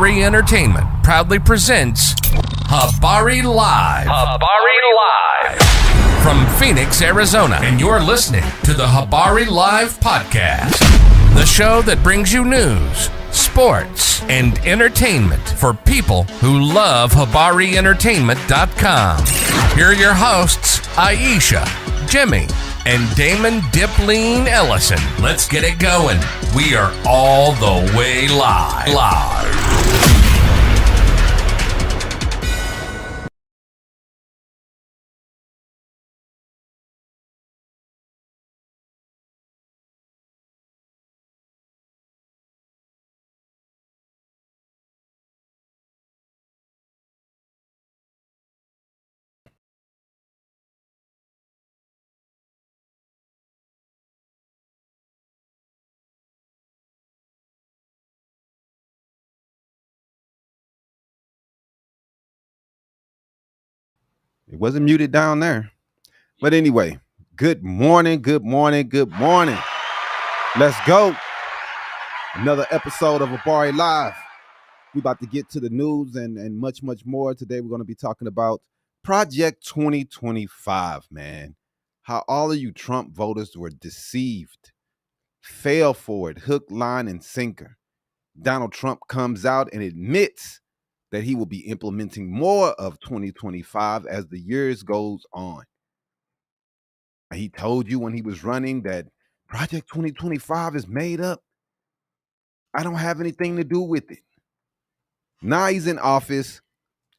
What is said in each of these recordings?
Habari Entertainment proudly presents Habari Live. Habari Live. From Phoenix, Arizona. And you're listening to the Habari Live podcast. The show that brings you news, sports, and entertainment for people who love HabariEntertainment.com. Here are your hosts, Aisha, Jimmy, and Damon Dipleen Ellison. Let's get it going. We are all the way live. It wasn't muted down there. But anyway, good morning. Let's go. Another episode of Habari Live. We're about to get to the news and much more. Today we're going to be talking about Project 2025, man. How all of you Trump voters were deceived, fell for it, hook, line, and sinker. Donald Trump comes out and admits that he will be implementing more of 2025 as the years goes on. He told you when he was running that Project 2025 is made up. I don't have anything to do with it. Now he's in office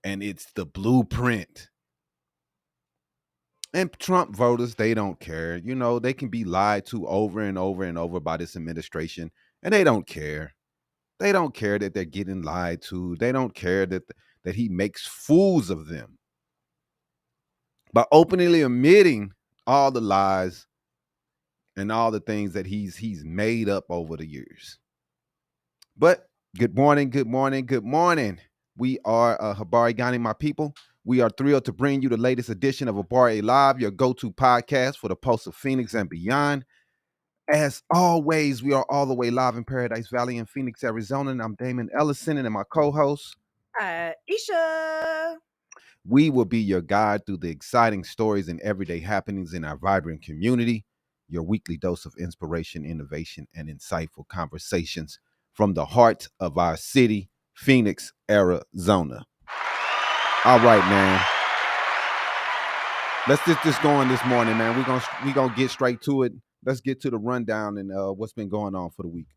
and it's the blueprint. And Trump voters, they don't care. You know, they can be lied to over and over by this administration, and they don't care. They don't care that they're getting lied to. They don't care that he makes fools of them. By openly admitting all the lies and all the things that he's made up over the years. But good morning. We are Habari Ghani, my people. We are thrilled to bring you the latest edition of Habari Live, your go-to podcast for the pulse of Phoenix and beyond. As always, we are all the way live in Paradise Valley in Phoenix, Arizona, and I'm Damon Ellison, and my co-host, Aisha. We will be your guide through the exciting stories and everyday happenings in our vibrant community, your weekly dose of inspiration, innovation, and insightful conversations from the heart of our city, Phoenix, Arizona. All right, man. Let's get this going this morning, man. We're gonna get straight to it. Let's get to the rundown and what's been going on for the week.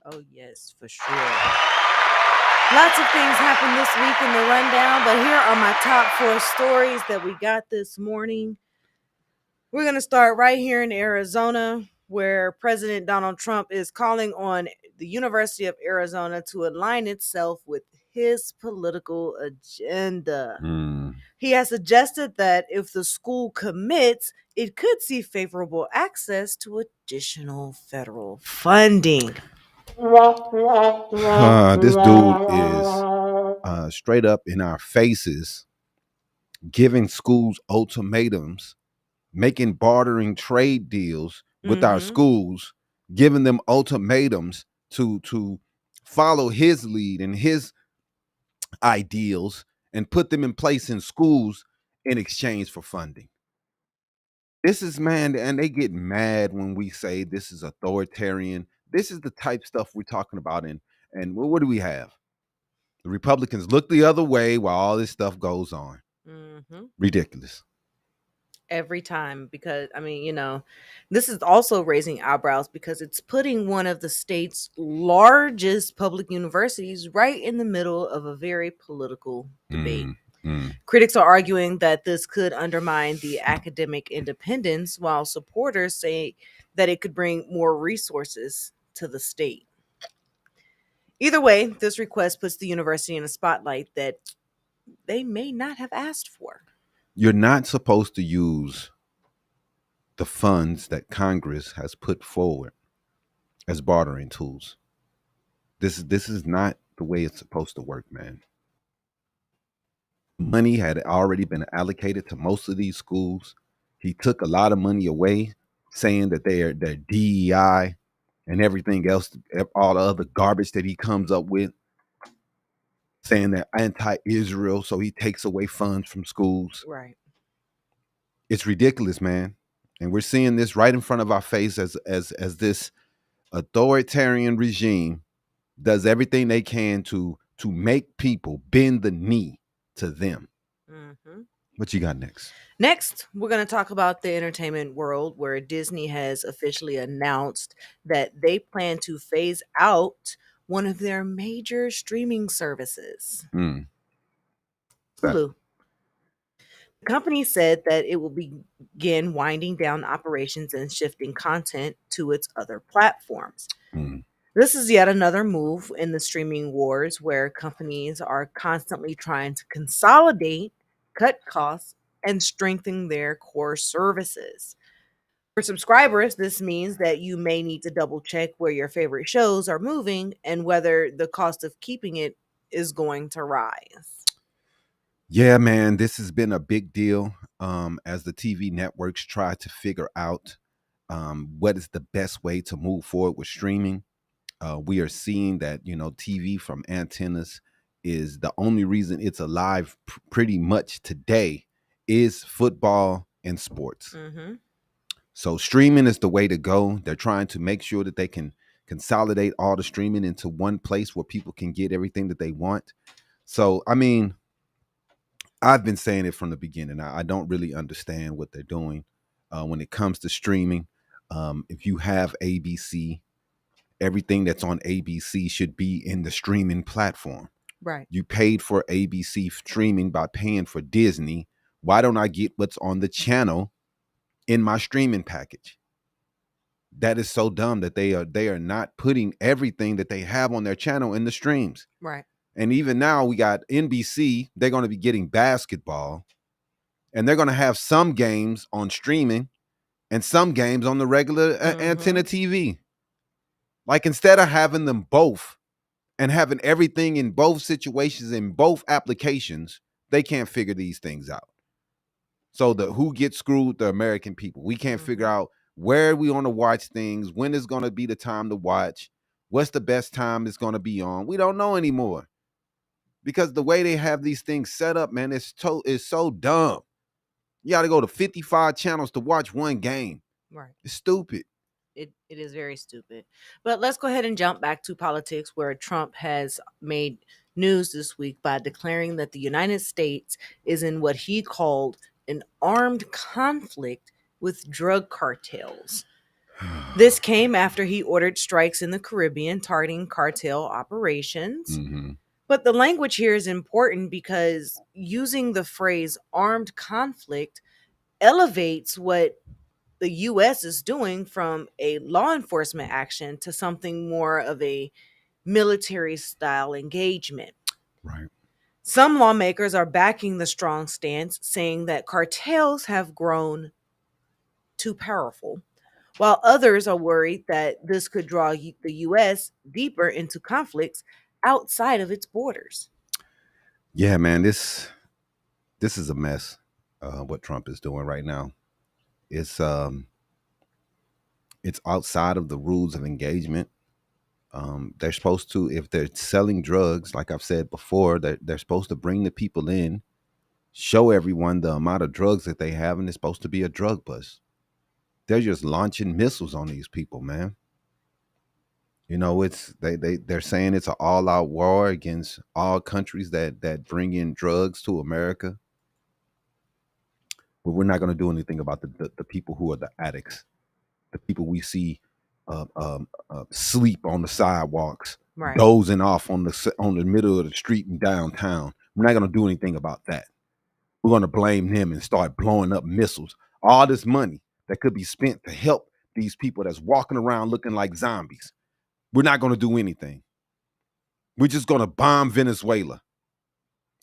Oh, yes, for sure. Lots of things happened this week in the rundown, but here are my top 4 stories that we got this morning. We're going to start right here in Arizona, where President Donald Trump is calling on the University of Arizona to align itself with his political agenda. He has suggested that if the school commits, it could see favorable access to additional federal funding. This dude is straight up in our faces, giving schools ultimatums, making bartering trade deals with our schools, giving them ultimatums to follow his lead and his ideals and put them in place in schools in exchange for funding. This is, man, and they get mad when we say this is authoritarian. This is the type stuff we're talking about. And what do we have? The Republicans look the other way while all this stuff goes on. Ridiculous. Every time, because, I mean, you know, this is also raising eyebrows because it's putting one of the state's largest public universities right in the middle of a very political debate. Critics are arguing that this could undermine the academic independence, while supporters say that it could bring more resources to the state. Either way, this request puts the university in a spotlight that they may not have asked for. You're not supposed to use the funds that Congress has put forward as bartering tools. This is not the way it's supposed to work, man. Money had already been allocated to most of these schools. He took a lot of money away, saying that they're DEI and everything else, all the other garbage that he comes up with. saying they're anti-Israel, so he takes away funds from schools. Right. It's ridiculous, man. And we're seeing this right in front of our face as this authoritarian regime does everything they can to make people bend the knee to them. Mm-hmm. What you got next? Next, we're going to talk about the entertainment world, where Disney has officially announced that they plan to phase out one of their major streaming services, Hulu. The company said that it will begin winding down operations and shifting content to its other platforms. This is yet another move in the streaming wars, where companies are constantly trying to consolidate, cut costs, and strengthen their core services. For subscribers, this means that you may need to double check where your favorite shows are moving and whether the cost of keeping it is going to rise. Yeah, man, this has been a big deal as the TV networks try to figure out what is the best way to move forward with streaming. We are seeing that, TV from antennas is the only reason it's alive pretty much today is football and sports. Mm-hmm. So streaming is the way to go. They're trying to make sure that they can consolidate all the streaming into one place where people can get everything that they want. So, I mean, I've been saying it from the beginning. I don't really understand what they're doing when it comes to streaming. If you have ABC, everything that's on ABC should be in the streaming platform. Right. You paid for ABC streaming by paying for Disney. Why don't I get what's on the channel in my streaming package? That is so dumb that they are not putting everything that they have on their channel in the streams. Right. And even now we got NBC. They're going to be getting basketball, and they're going to have some games on streaming and some games on the regular antenna TV. Like, instead of having them both and having everything in both situations, in both applications, they can't figure these things out. So who gets screwed? The American people. We can't figure out where we want to watch things, when is going to be the time to watch, what's the best time it's going to be on. We don't know anymore. Because the way they have these things set up, man, it's so dumb. You got to go to 55 channels to watch one game. Right. It's stupid. It is very stupid. But let's go ahead and jump back to politics, where Trump has made news this week by declaring that the United States is in what he called an armed conflict with drug cartels. This came after he ordered strikes in the Caribbean targeting cartel operations. Mm-hmm. But the language here is important because using the phrase armed conflict elevates what the U.S. is doing from a law enforcement action to something more of a military style engagement. Right. Some lawmakers are backing the strong stance, saying that cartels have grown too powerful, while others are worried that this could draw the U.S. deeper into conflicts outside of its borders. Yeah, man, this is a mess. What Trump is doing right now, it's outside of the rules of engagement. They're supposed to, if they're selling drugs, like I've said before, they're supposed to bring the people in, show everyone the amount of drugs that they have, and it's supposed to be a drug bust. They're just launching missiles on these people, man. It's they're saying it's an all-out war against all countries that bring in drugs to America. But we're not going to do anything about the people who are the addicts, the people we see sleep on the sidewalks, Right. dozing off on the middle of the street in downtown. We're not going to do anything about that. We're going to blame them and start blowing up missiles. All this money that could be spent to help these people that's walking around looking like zombies. We're not going to do anything. We're just going to bomb Venezuela.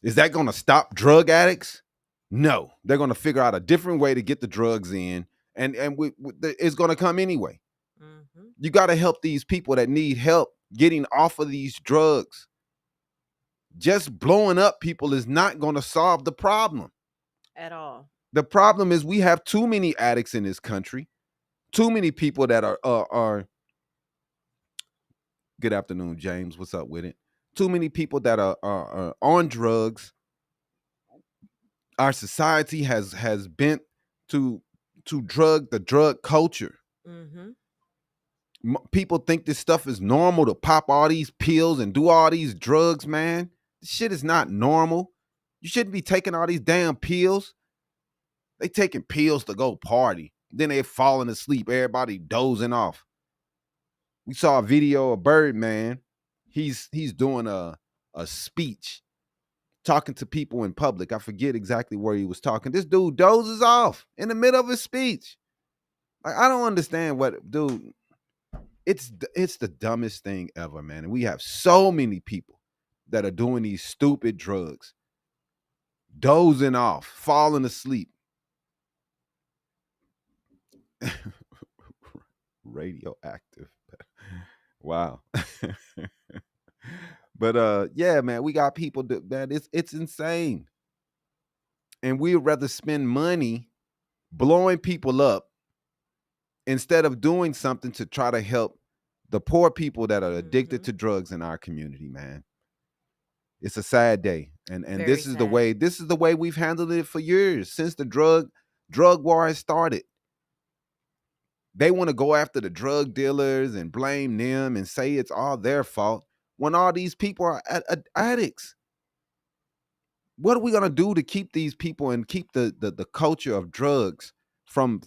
Is that going to stop drug addicts? No. They're going to figure out a different way to get the drugs in, and it's going to come anyway. Mm-hmm. You got to help these people that need help getting off of these drugs. Just blowing up people is not going to solve the problem. At all. The problem is we have too many addicts in this country. Too many people that are Good afternoon, James. What's up with it? too many people that are on drugs. Our society has bent to the drug culture. People think this stuff is normal to pop all these pills and do all these drugs, man. This shit is not normal. You shouldn't be taking all these damn pills. They taking pills to go party. Then they falling asleep. Everybody dozing off. We saw a video of Birdman. He's doing a speech, talking to people in public. I forget exactly where he was talking. This dude dozes off in the middle of his speech. Like, I don't understand what, dude. It's the dumbest thing ever, man. And we have so many people that are doing these stupid drugs, dozing off, falling asleep. Radioactive. Wow. But yeah, man, we got people that it's insane. And we'd rather spend money blowing people up instead of doing something to try to help the poor people that are addicted to drugs in our community, man. It's a sad day. And this is the way we've handled it for years, since the drug war has started. They want to go after the drug dealers and blame them and say it's all their fault when all these people are addicts. What are we going to do to keep these people and keep the culture of drugs from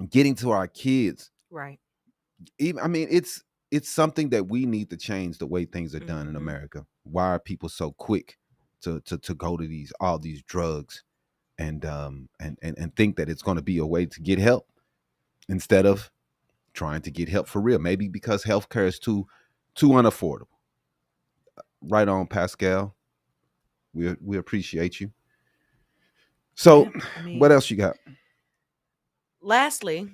getting to our kids? Right. Even, I mean, it's something that we need to change the way things are done in America. Why are people so quick to go to all these drugs and think that it's going to be a way to get help instead of trying to get help for real? Maybe because healthcare is too unaffordable. Right on, Pascal. We appreciate you. So, what else you got? Lastly,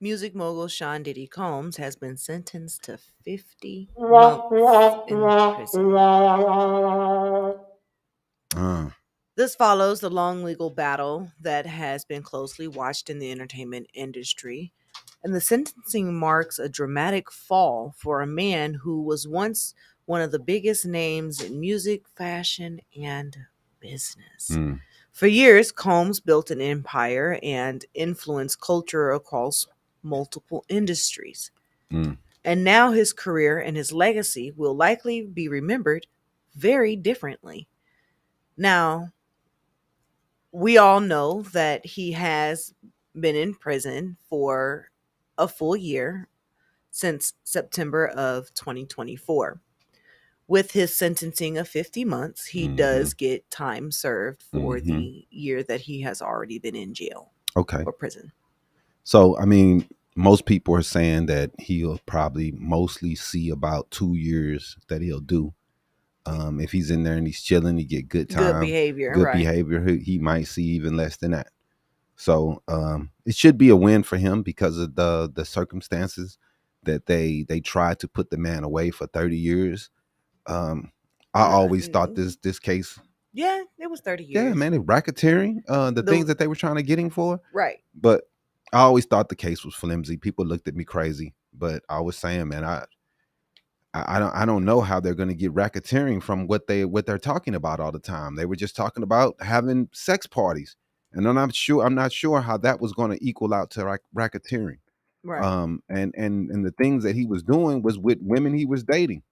music mogul Sean Diddy Combs has been sentenced to 50 months in prison. This follows the long legal battle that has been closely watched in the entertainment industry, and the sentencing marks a dramatic fall for a man who was once one of the biggest names in music, fashion, and business. For years, Combs built an empire and influenced culture across multiple industries. And now his career and his legacy will likely be remembered very differently. Now, we all know that he has been in prison for a full year since September of 2024. With his sentencing of 50 months, he does get time served for the year that he has already been in jail. Okay. Or prison. So, I mean, most people are saying that he'll probably mostly see about 2 years that he'll do. If he's in there and he's chilling, he get good time. Good behavior. He might see even less than that. So it should be a win for him because of the circumstances that they tried to put the man away for 30 years. I always thought this case. Yeah, it was 30 years. Yeah, man, racketeering, the things that they were trying to get him for. Right. But I always thought the case was flimsy. People looked at me crazy, but I was saying, man, I don't know how they're going to get racketeering from what they're talking about all the time. They were just talking about having sex parties, and I'm not sure how that was going to equal out to racketeering. Right. And the things that he was doing was with women he was dating,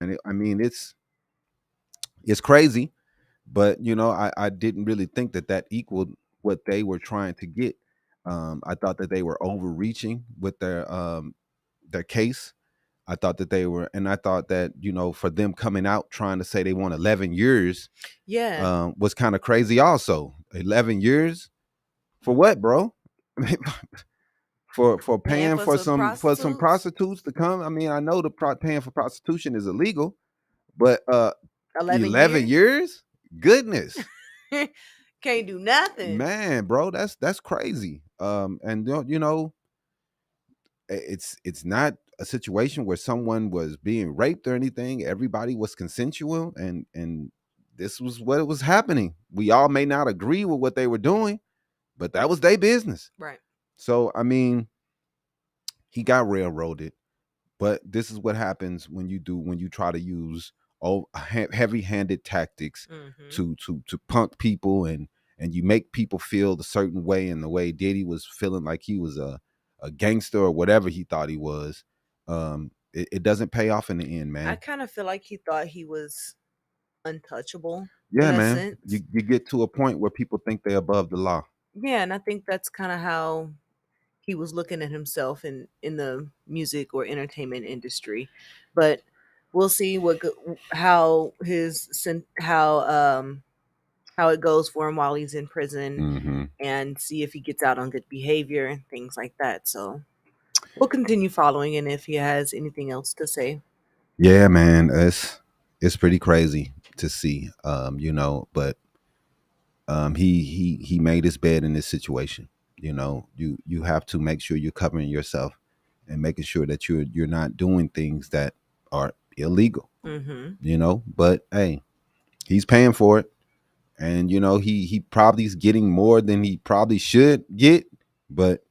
and it's crazy, but I didn't really think that equaled what they were trying to get. I thought that they were overreaching with their case. I thought that I thought that, for them coming out trying to say they want 11 years, was kind of crazy also. 11 years for what, bro? for paying for some prostitutes to come. I mean, I know paying for prostitution is illegal, but 11 years? Goodness. Can't do nothing. Man, bro, that's crazy. And it's not a situation where someone was being raped or anything. Everybody was consensual, and this was what was happening. We all may not agree with what they were doing, but that was their business. Right. So, I mean, he got railroaded. But this is what happens when you try to use heavy-handed tactics to punk people, and you make people feel the certain way, and the way Diddy was feeling like he was a gangster or whatever he thought he was. It doesn't pay off in the end, man. I kind of feel like he thought he was untouchable. Yeah, in a man. sense. You get to a point where people think they're above the law. Yeah, and I think that's kind of how he was looking at himself in the music or entertainment industry. But we'll see how it goes for him while he's in prison, and see if he gets out on good behavior and things like that. So we'll continue following, and if he has anything else to say. Yeah, man, it's pretty crazy to see, but he made his bed in this situation. You have to make sure you're covering yourself and making sure that you're not doing things that are illegal. But hey, he's paying for it, and he probably is getting more than he probably should get, but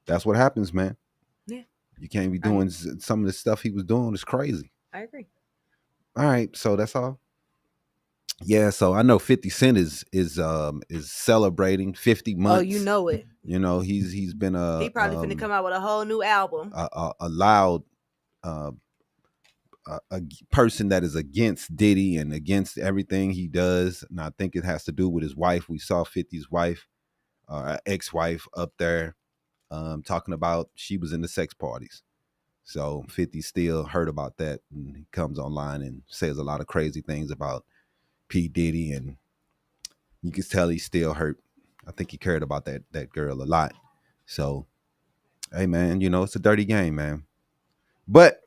that's what happens, man. Yeah, you can't be doing some of the stuff he was doing. It's crazy. I agree. All right, so that's all. Yeah, so I know 50 Cent is celebrating 50 months. Oh, you know it. He's been he probably finna come out with a whole new album. A loud a person that is against Diddy and against everything he does, and I think it has to do with his wife. We saw 50's wife, ex-wife, up there talking about she was in the sex parties. So 50 still heard about that, and he comes online and says a lot of crazy things about P. Diddy, and you can tell he's still hurt. I think he cared about that girl a lot. So, hey, man, it's a dirty game, man. But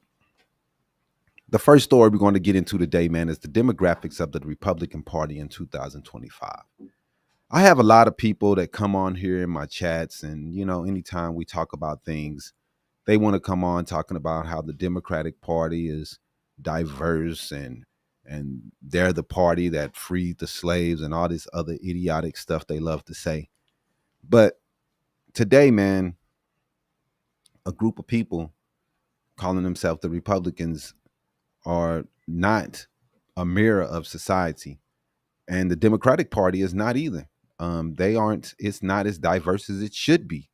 the first story we're going to get into today, man, is the demographics of the Republican Party in 2025. I have a lot of people that come on here in my chats, and, anytime we talk about things, they want to come on talking about how the Democratic Party is diverse and they're the party that freed the slaves and all this other idiotic stuff they love to say. But today, man, a group of people calling themselves the Republicans are not a mirror of society. And the Democratic Party is not either. It's not as diverse as it should be,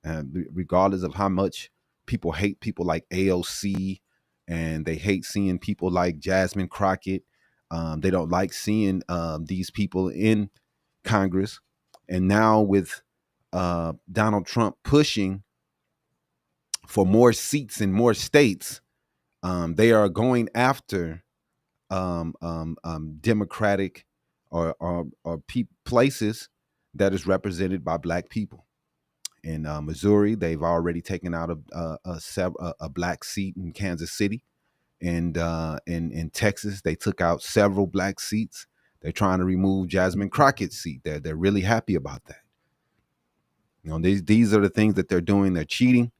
regardless of how much people hate people like AOC, and they hate seeing people like Jasmine Crockett. They don't like seeing these people in Congress. And now with Donald Trump pushing for more seats in more states, they are going after Democratic or places that is represented by Black people. In Missouri, they've already taken out a Black seat in Kansas City. And in Texas, they took out several Black seats. They're trying to remove Jasmine Crockett's seat. They're really happy about that. These are the things that they're doing. They're cheating.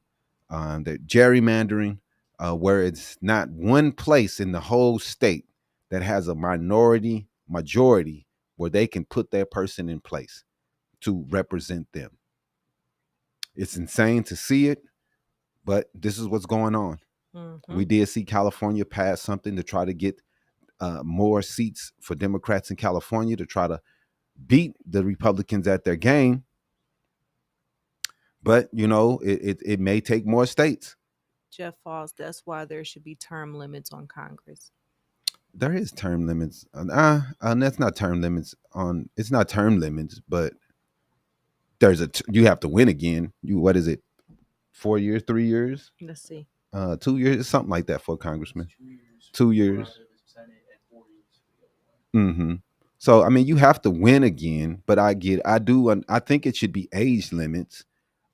They're gerrymandering, where it's not one place in the whole state that has a majority where they can put their person in place to represent them. It's insane to see it, but this is what's going on. We did see California pass something to try to get more seats for Democrats in California to try to beat the Republicans at their game. But, it may take more states. Jeff Falls, that's why there should be term limits on Congress. There is term limits. That's not term limits on. It's not term limits, but you have to win again. What is it? 4 years, 3 years? Let's see. 2 years, something like that for a congressman. 2 years. So, you have to win again, but I think it should be age limits,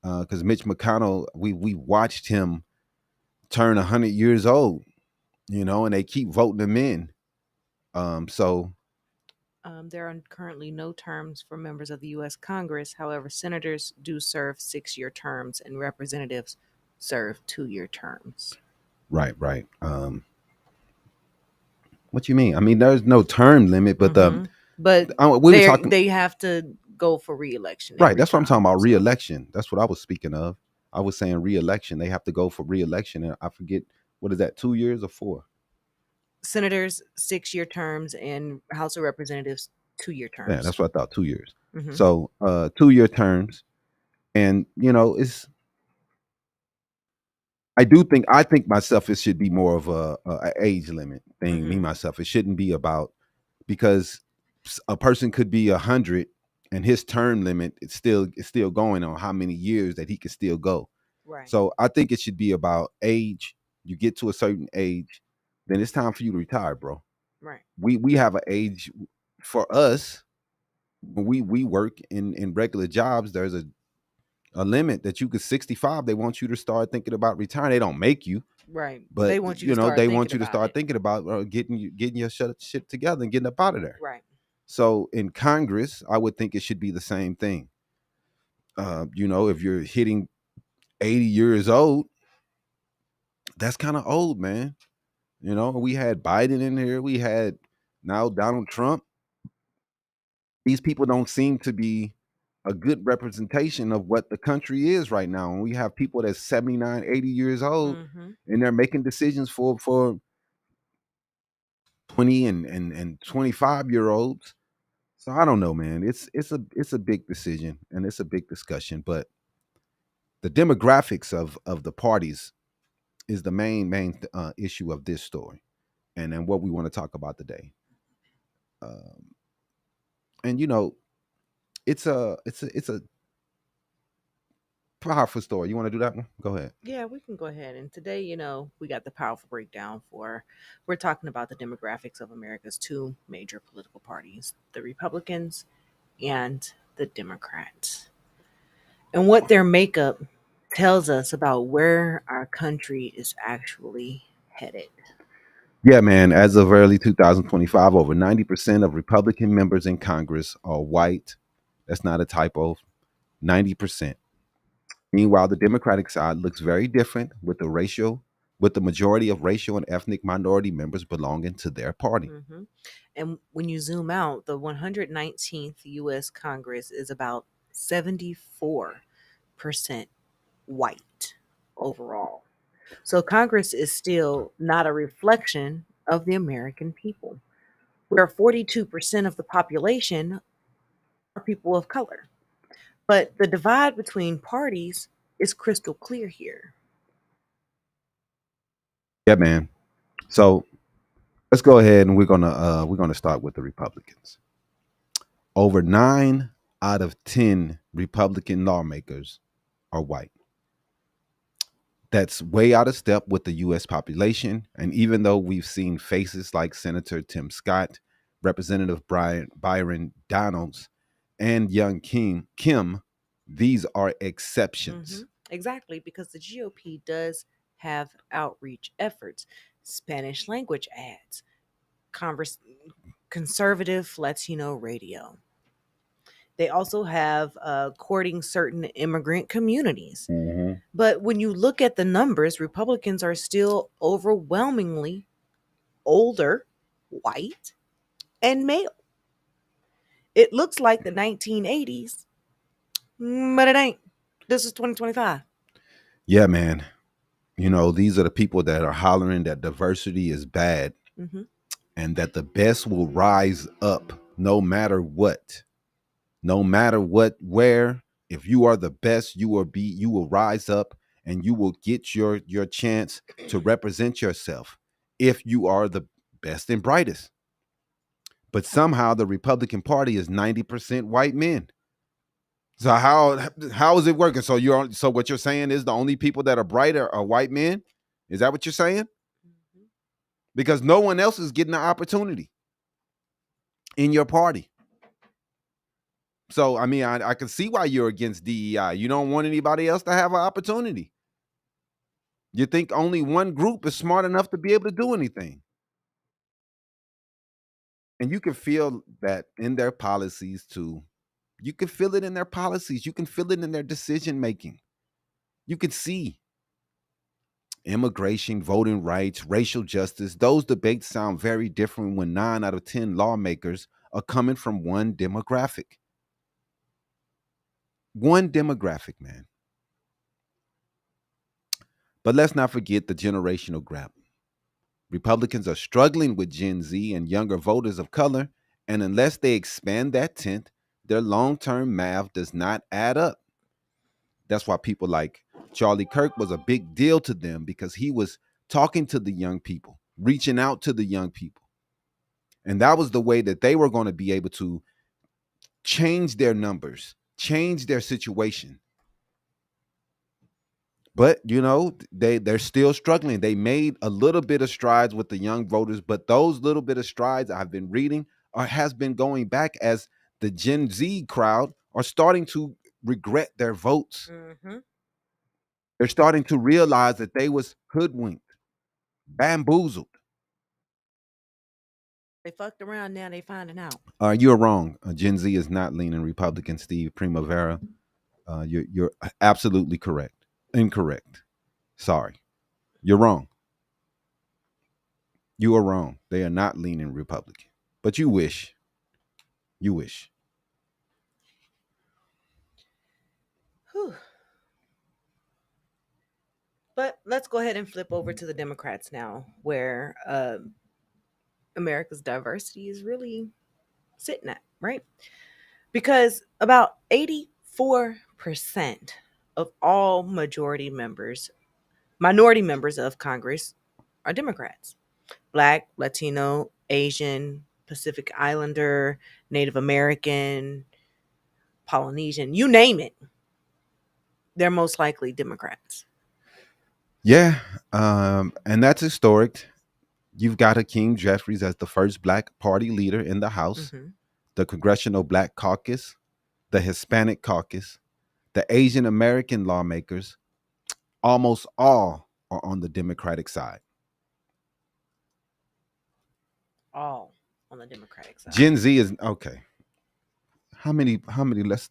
because Mitch McConnell, we watched him turn 100 years old, and they keep voting him in. There are currently no terms for members of the U.S. Congress. However, senators do serve 6-year terms, and representatives serve 2-year terms. Right. What you mean? There's no term limit, but they have to go for re-election. Right. That's what I'm talking about. Re-election. That's what I was speaking of. I was saying re-election. They have to go for re-election, and I forget What is that? 2 years or 4? Senators 6-year terms and House of Representatives 2-year terms. Yeah, that's what I thought. 2 years. Mhm. So 2-year terms, and I think myself it should be more of a age limit thing. Me myself, it shouldn't be about, because a person could be 100 and his term limit is still going on how many years that he can still go. Right. So I think it should be about age. You get to a certain age, then it's time for you to retire, bro. Right. We have an age for us when we work in regular jobs. There's a limit that you could 65. They want you to start thinking about retiring. They don't make you, Right. but They want you to start they thinking want you to about start it. thinking about getting your shit together and getting up out of there. Right. So in Congress, I would think it should be the same thing. If you're hitting 80 years old, that's kind of old, man. We had Biden in here. We had now Donald Trump. These people don't seem to be a good representation of what the country is right now. And we have people that's 79, 80 years old, and they're making decisions for 20 and 25-year-olds. So I don't know, man. It's a big decision and it's a big discussion, but the demographics of the parties is the main issue of this story, and what we want to talk about today. And it's a powerful story. You want to do that one? Go ahead. Yeah, we can go ahead. And today, we got the powerful breakdown we're talking about the demographics of America's two major political parties, the Republicans and the Democrats, and what their makeup tells us about where our country is actually headed. Yeah, man. As of early 2025, over 90% of Republican members in Congress are white. That's not a typo. 90%. Meanwhile, the Democratic side looks very different with the majority of racial and ethnic minority members belonging to their party. Mm-hmm. And when you zoom out, the 119th U.S. Congress is about 74% white overall. So Congress is still not a reflection of the American people, where 42% of the population are people of color. But the divide between parties is crystal clear here. Yeah, man. So let's go ahead and we're gonna start with the Republicans. Over 9 out of 10 Republican lawmakers are white. That's way out of step with the U.S. population. And even though we've seen faces like Senator Tim Scott, Representative Byron Donalds, and young Kim, these are exceptions. Exactly, because the GOP does have outreach efforts, Spanish language ads, conservative Latino radio. They also have courting certain immigrant communities. But when you look at the numbers, Republicans are still overwhelmingly older, white, and male. It looks like the 1980s, but it ain't. This is 2025. Yeah, man. These are the people that are hollering that diversity is bad and that the best will rise up no matter what. No matter where. If you are the best, you will rise up and you will get your chance to represent yourself if you are the best and brightest. But somehow the Republican Party is 90% white men. So how is it working? So what you're saying is the only people that are bright are white men? Is that what you're saying? Because no one else is getting the opportunity in your party. So I mean, I can see why you're against DEI. You don't want anybody else to have an opportunity. You think only one group is smart enough to be able to do anything. And you can feel that in their policies too. You can feel it in their policies. You can feel it in their decision making. You can see immigration, voting rights, racial justice. Those debates sound very different when 9 out of 10 lawmakers are coming from one demographic. One demographic, man. But let's not forget the generational gap. Republicans are struggling with Gen Z and younger voters of color, and unless they expand that tent, their long-term math does not add up. That's why people like Charlie Kirk was a big deal to them, because he was talking to the young people, reaching out to the young people. And that was the way that they were going to be able to change their numbers, change their situation. But they're still struggling. They made a little bit of strides with the young voters, but those little bit of strides I've been reading has been going back, as the Gen Z crowd are starting to regret their votes. Mm-hmm. They're starting to realize that they was hoodwinked, bamboozled. They fucked around, now they finding out. You're wrong. Gen Z is not leaning Republican, Steve Primavera. You're absolutely correct. Incorrect. Sorry. You're wrong. You are wrong. They are not leaning Republican. But you wish. You wish. Whew. But let's go ahead and flip over to the Democrats now, where America's diversity is really sitting at, right? Because about 84% of all minority members of Congress are Democrats. Black, Latino, Asian, Pacific Islander, Native American, Polynesian, you name it. They're most likely Democrats. Yeah, and that's historic. You've got Hakeem Jeffries as the first Black party leader in the House, the Congressional Black Caucus, the Hispanic Caucus, the Asian American lawmakers. Almost all are on the Democratic side. All on the Democratic side. Gen Z is okay. How many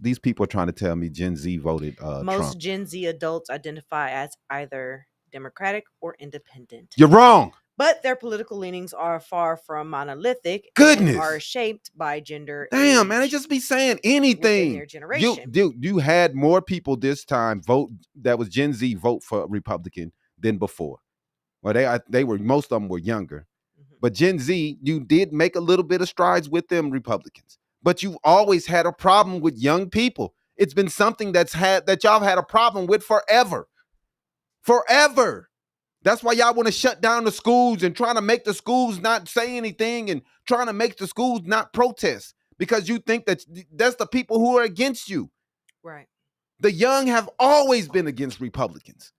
these people are trying to tell me Gen Z voted Most Trump? Gen Z adults identify as either Democratic or independent. You're wrong. But their political leanings are far from monolithic. Goodness. And are shaped by gender. Damn, man, they just be saying anything. Their generation. You had more people this time vote that was Gen Z vote for Republican than before. Well, they were, most of them were younger. But Gen Z, you did make a little bit of strides with them Republicans. But you've always had a problem with young people. It's been something that y'all had a problem with forever. Forever. That's why y'all want to shut down the schools and trying to make the schools not say anything and trying to make the schools not protest, because you think that's the people who are against you. Right. The young have always been against Republicans.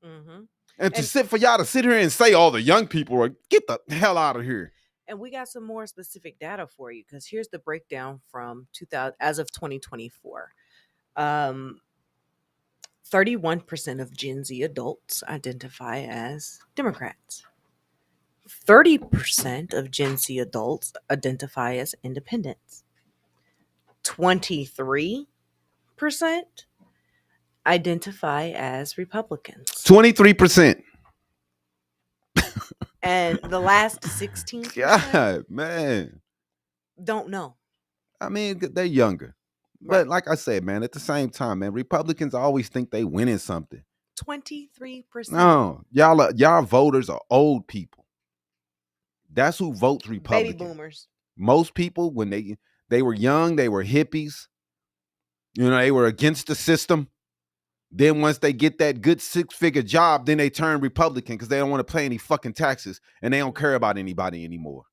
And for y'all to sit here and say all the young people are, get the hell out of here. And we got some more specific data for you, because here's the breakdown from 2000 as of 2024. 31% of Gen Z adults identify as Democrats. 30% of Gen Z adults identify as independents. 23% identify as Republicans. 23%. And the last 16%, God, man, don't know. I mean, they're younger. But like I said, man, at the same time, man, Republicans always think they winning something. 23%. No, y'all voters are old people. That's who votes Republican. Baby boomers. Most people, when they were young, they were hippies. They were against the system. Then once they get that good 6-figure job, then they turn Republican because they don't want to pay any fucking taxes and they don't care about anybody anymore.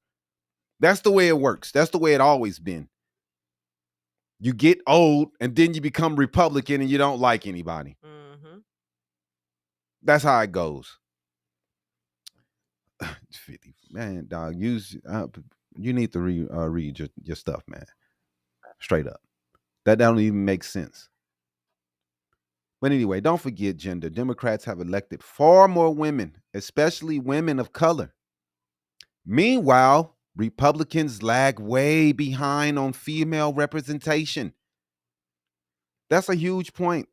That's the way it works. That's the way it always been. You get old and then you become Republican and you don't like anybody. That's how it goes. 50, man, dog. You need to read your stuff, man. Straight up. That don't even make sense. But anyway, don't forget gender. Democrats have elected far more women, especially women of color. Meanwhile, Republicans lag way behind on female representation. That's a huge point.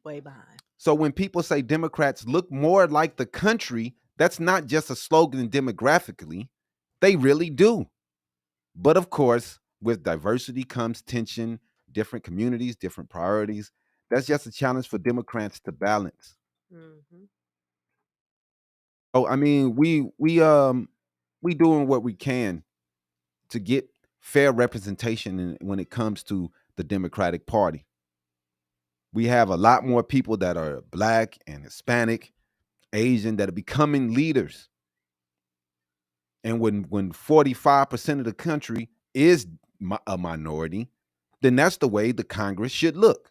Way behind. So when people say Democrats look more like the country, that's not just a slogan demographically. They really do. But of course, with diversity comes tension, different communities, different priorities. That's just a challenge for Democrats to balance. Oh, I mean, we doing what we can to get fair representation when it comes to the Democratic Party. We have a lot more people that are black and Hispanic, Asian that are becoming leaders. And when 45% of the country is a minority, then that's the way the Congress should look.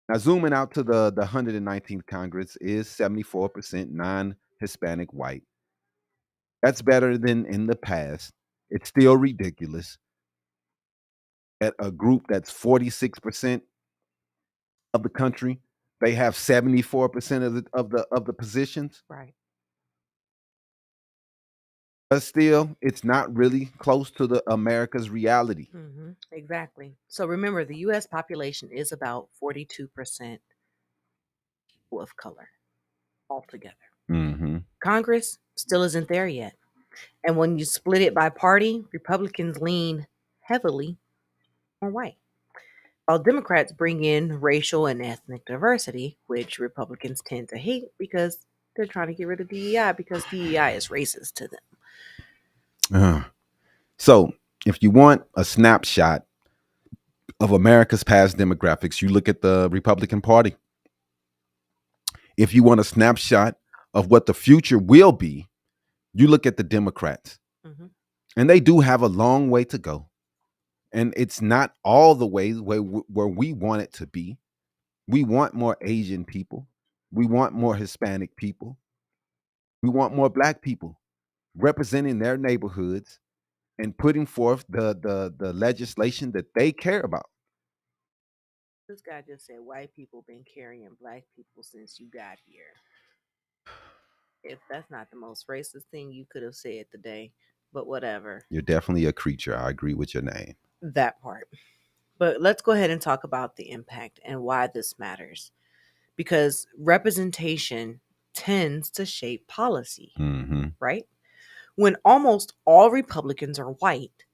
Now, zooming out to the 119th Congress is 74% non-Hispanic white. That's better than in the past. It's still ridiculous at a group that's 46% of the country. They have 74% of the positions. Right. But still, it's not really close to the America's reality. Exactly. So remember, the U.S. population is about 42% people of color altogether. Congress still isn't there yet. And when you split it by party, Republicans lean heavily on white, while Democrats bring in racial and ethnic diversity, which Republicans tend to hate because they're trying to get rid of DEI because DEI is racist to them. So, if you want a snapshot of America's past demographics, you look at the Republican Party. If you want a snapshot of what the future will be, you look at the Democrats. And they do have a long way to go. And it's not all the way where we want it to be. We want more Asian people. We want more Hispanic people. We want more black people representing their neighborhoods and putting forth the legislation that they care about. This guy just said white people been carrying black people since you got here. If that's not the most racist thing you could have said today, but whatever. You're definitely a creature. I agree with your name. That part. But let's go ahead and talk about the impact and why this matters. Because representation tends to shape policy, right? When almost all Republicans are white,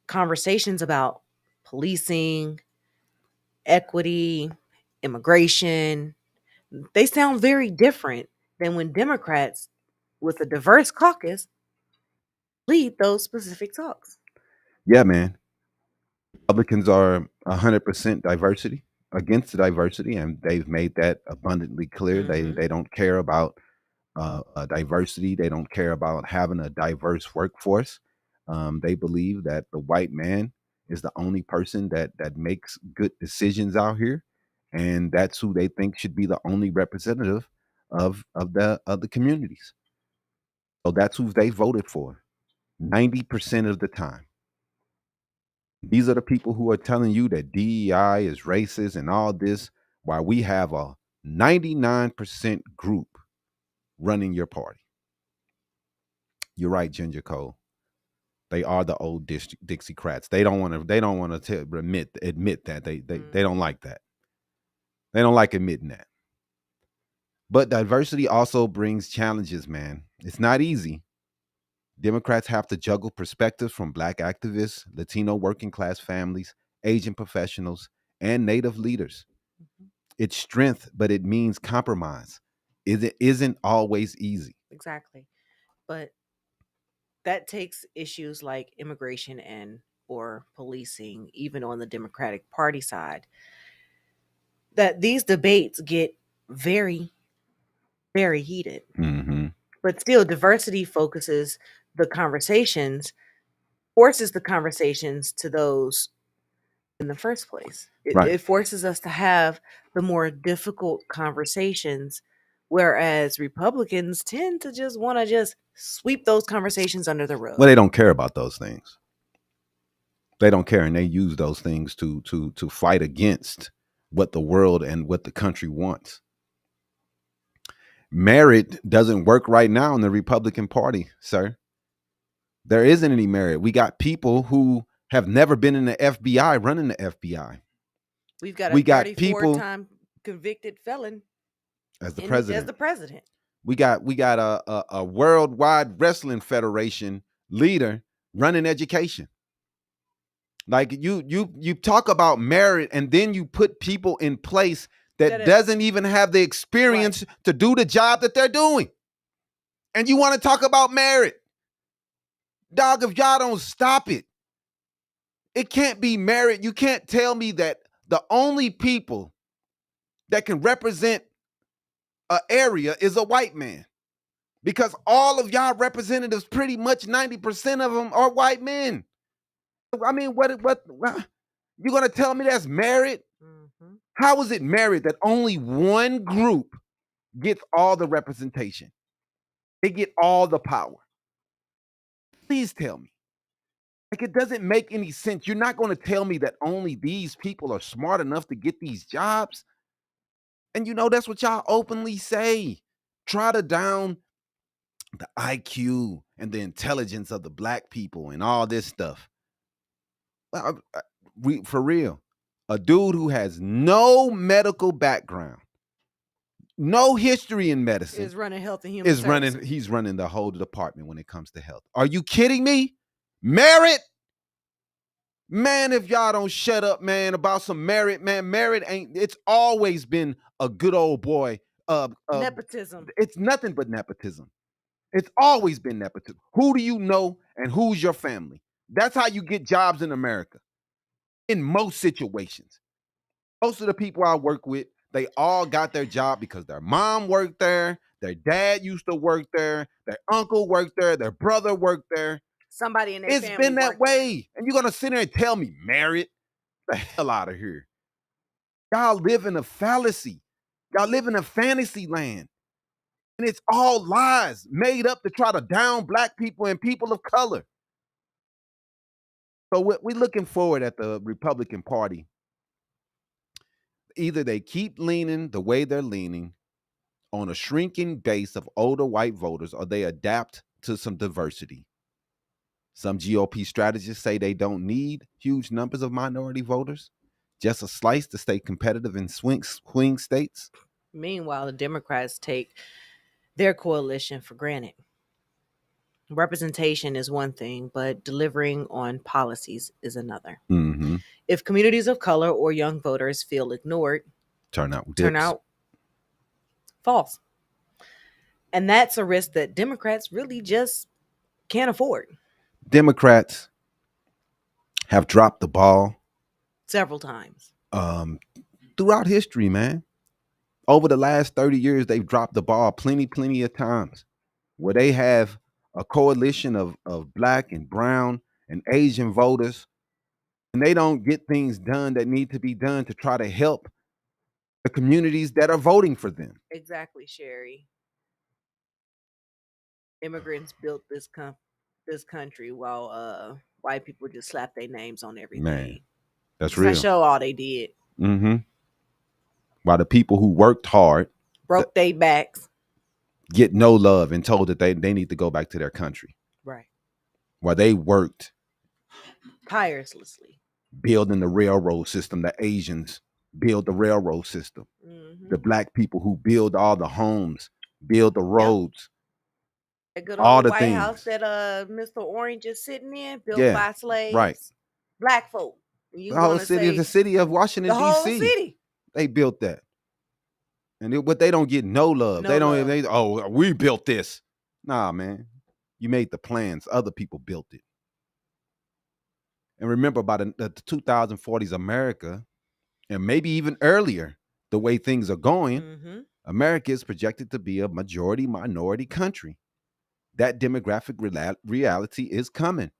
conversations about policing, equity, immigration, they sound very different than when Democrats with a diverse caucus lead those specific talks. Yeah, man. Republicans are 100% diversity against the diversity, and they've made that abundantly clear. They don't care about diversity. They don't care about having a diverse workforce. They believe that the white man is the only person that makes good decisions out here, and that's who they think should be the only representative of the communities. So that's who they voted for 90% of the time. These are the people who are telling you that DEI is racist and all this, while we have a 99% group running your party. You're right, Ginger Cole. They are the old Dixiecrats. They don't want to admit that they don't like that. They don't like admitting that. But diversity also brings challenges, man. It's not easy. Democrats have to juggle perspectives from black activists, Latino working class families, Asian professionals, and Native leaders. It's strength, but it means compromise. It isn't always easy. Exactly. But that takes issues like immigration and or policing, even on the Democratic Party side, that these debates get very, very heated. But still, diversity focuses the conversations, forces the conversations to those in the first place. It forces us to have the more difficult conversations, whereas Republicans tend to just want to just sweep those conversations under the rug. Well, they don't care about those things. They don't care, and they use those things to fight against what the world and what the country wants. Merit doesn't work right now in the Republican Party, sir. There isn't any merit. We got people who have never been in the FBI running the FBI. We've got a 34-time convicted felon as the president. We got a worldwide wrestling federation leader running education. Like you talk about merit, and then you put people in place that doesn't even have the experience to do the job that they're doing. And you want to talk about merit. Dog, if y'all don't stop it, it can't be merit. You can't tell me that the only people that can represent an area is a white man. Because all of y'all representatives, pretty much 90% of them are white men. I mean, what you gonna tell me that's merit? Mm-hmm. How is it merit that only one group gets all the representation? They get all the power. Please tell me. Like, it doesn't make any sense. You're not going to tell me that only these people are smart enough to get these jobs. And that's what y'all openly say. Try to down the IQ and the intelligence of the black people and all this stuff. For real, a dude who has no medical background, no history in medicine, is running health and human services. He's running the whole department when it comes to health. Are you kidding me? Merit? Man, if y'all don't shut up, man, about some merit, man, merit it's always been a good old boy. Nepotism. It's nothing but nepotism. It's always been nepotism. Who do you know and who's your family? That's how you get jobs in America. In most situations. Most of the people I work with, they all got their job because their mom worked there, their dad used to work there, their uncle worked there, their brother worked there. Somebody in their family. It's been that way. And you're going to sit there and tell me merit? The hell out of here. Y'all live in a fallacy. Y'all live in a fantasy land. And it's all lies made up to try to down black people and people of color. So we're looking forward at the Republican Party. Either they keep leaning the way they're leaning on a shrinking base of older white voters, or they adapt to some diversity. Some GOP strategists say they don't need huge numbers of minority voters, just a slice to stay competitive in swing states. Meanwhile, the Democrats take their coalition for granted. Representation is one thing, but delivering on policies is another. Mm-hmm. If communities of color or young voters feel ignored, turn out false. And that's a risk that Democrats really just can't afford. Democrats have dropped the ball several times throughout history, man. Over the last 30 years, they've dropped the ball plenty of times, where they have a coalition of black and brown and Asian voters, and they don't get things done that need to be done to try to help the communities that are voting for them. Exactly, Sherry. Immigrants built this country while white people just slap their names on everything. Man, that's real. That's all they did. Mm-hmm. While the people who worked hard, broke their backs, get no love and told that they need to go back to their country. Right. While they worked tirelessly building the railroad system, the Asians build the railroad system. Mm-hmm. The black people who build all the homes, build the roads. Yep. A good old all the White things. House that Mr. Orange is sitting in, built by slaves. Right. Black folk. The whole city, the city of Washington, D.C. The whole city. They built that. But they don't get no love. We built this. Nah, man. You made the plans. Other people built it. And remember, by the 2040s America, and maybe even earlier, the way things are going, mm-hmm. America is projected to be a majority minority country. That demographic reality is coming.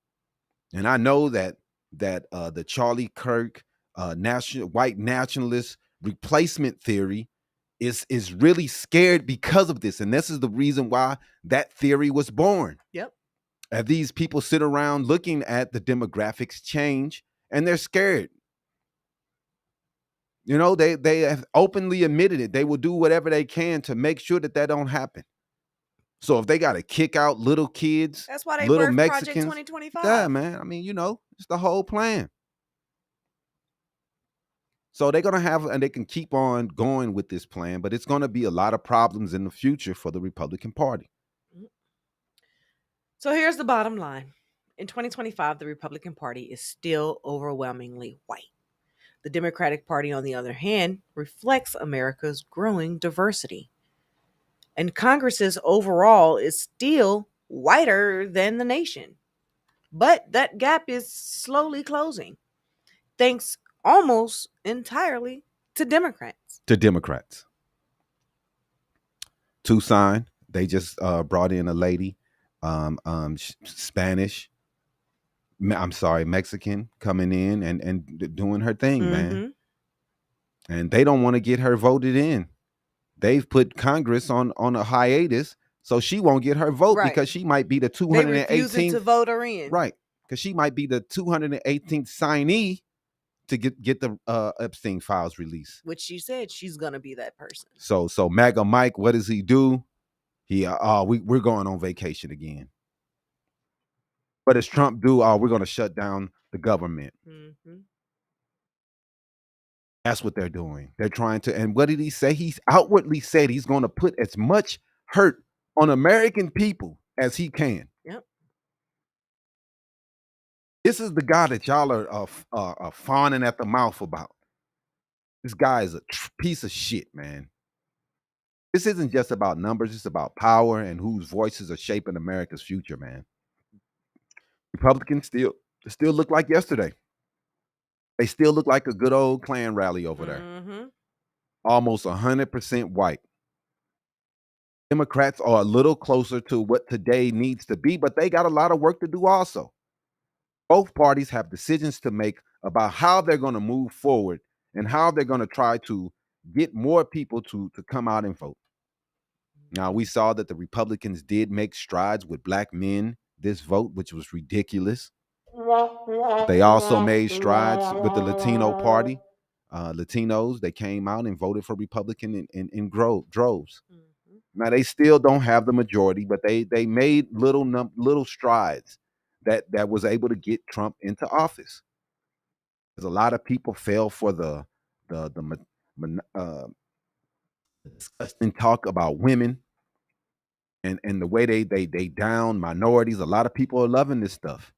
And I know that the Charlie Kirk white nationalist replacement theory is really scared because of this. And this is the reason why that theory was born. Yep. As these people sit around looking at the demographics change, and they're scared. They have openly admitted it. They will do whatever they can to make sure that don't happen. So if they got to kick out little kids, that's why they little birthed Mexicans, Project 2025. Yeah, man. I mean, it's the whole plan. So they're going to have, and they can keep on going with this plan, but it's going to be a lot of problems in the future for the Republican Party. So here's the bottom line. In 2025, the Republican Party is still overwhelmingly white. The Democratic Party, on the other hand, reflects America's growing diversity. And Congress's overall is still whiter than the nation. But that gap is slowly closing, thanks almost entirely to Democrats. Tucson, they just brought in a lady, Spanish, Mexican, coming in and doing her thing, man. And they don't want to get her voted in. They've put Congress on a hiatus, so she won't get her vote because she might be the 218th. They refusing to vote her in. Right, because she might be the 218th signee to get the Epstein files released. Which she said she's gonna be that person. So MAGA Mike, what does he do? We're going on vacation again. What does Trump do? We're going to shut down the government. That's what they're doing. They're trying to. And what did he say? He's outwardly said he's going to put as much hurt on American people as he can. Yep. This is the guy that y'all are fawning at the mouth about. This guy is a piece of shit, man. This isn't just about numbers. It's about power and whose voices are shaping America's future, man. Republicans still look like yesterday. They still look like a good old Klan rally over there. Almost 100% white. Democrats are a little closer to what today needs to be, but they got a lot of work to do also. Both parties have decisions to make about how they're going to move forward and how they're going to try to get more people to come out and vote. Now, we saw that the Republicans did make strides with black men this vote, which was ridiculous. They also made strides with the Latino party. Latinos, they came out and voted for Republican in droves. Now, they still don't have the majority, but they made little strides that was able to get Trump into office. Because a lot of people fell for the disgusting talk about women and the way they down minorities. A lot of people are loving this stuff.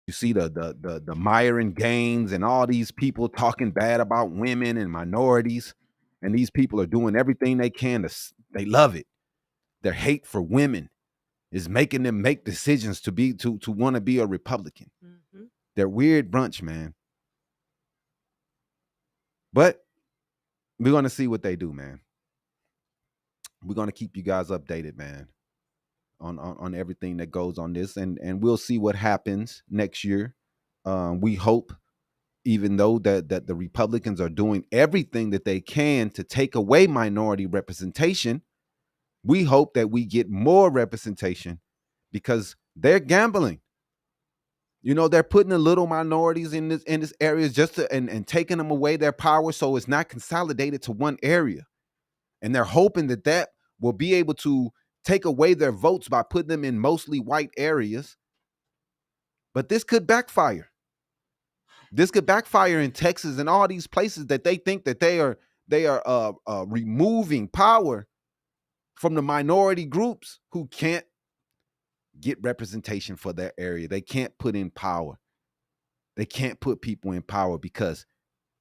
You see the Myron Gaines and all these people talking bad about women and minorities, and these people are doing everything they can they love it. Their hate for women is making them make decisions to want to be a Republican. They're weird bunch, man. But we're gonna see what they do, man. We're gonna keep you guys updated, man, on everything that goes on this, and we'll see what happens next year. We hope, even though that the Republicans are doing everything that they can to take away minority representation, we hope that we get more representation because they're gambling. You know, they're putting the little minorities in this area just to and taking them away their power so it's not consolidated to one area. And they're hoping that will be able to take away their votes by putting them in mostly white areas. But this could backfire. This could backfire in Texas and all these places that they think that they are removing power from the minority groups who can't get representation for their area. They can't put in power. They can't put people in power because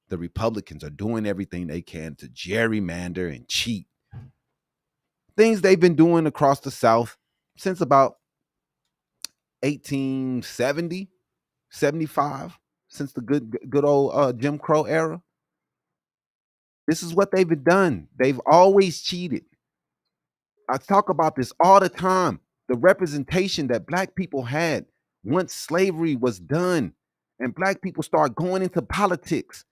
the Republicans are doing everything they can to gerrymander and cheat. Things they've been doing across the South since about 1870, 75, since the good old Jim Crow era. This is what they've done. They've always cheated. I talk about this all the time. The representation that black people had once slavery was done and black people started going into politics.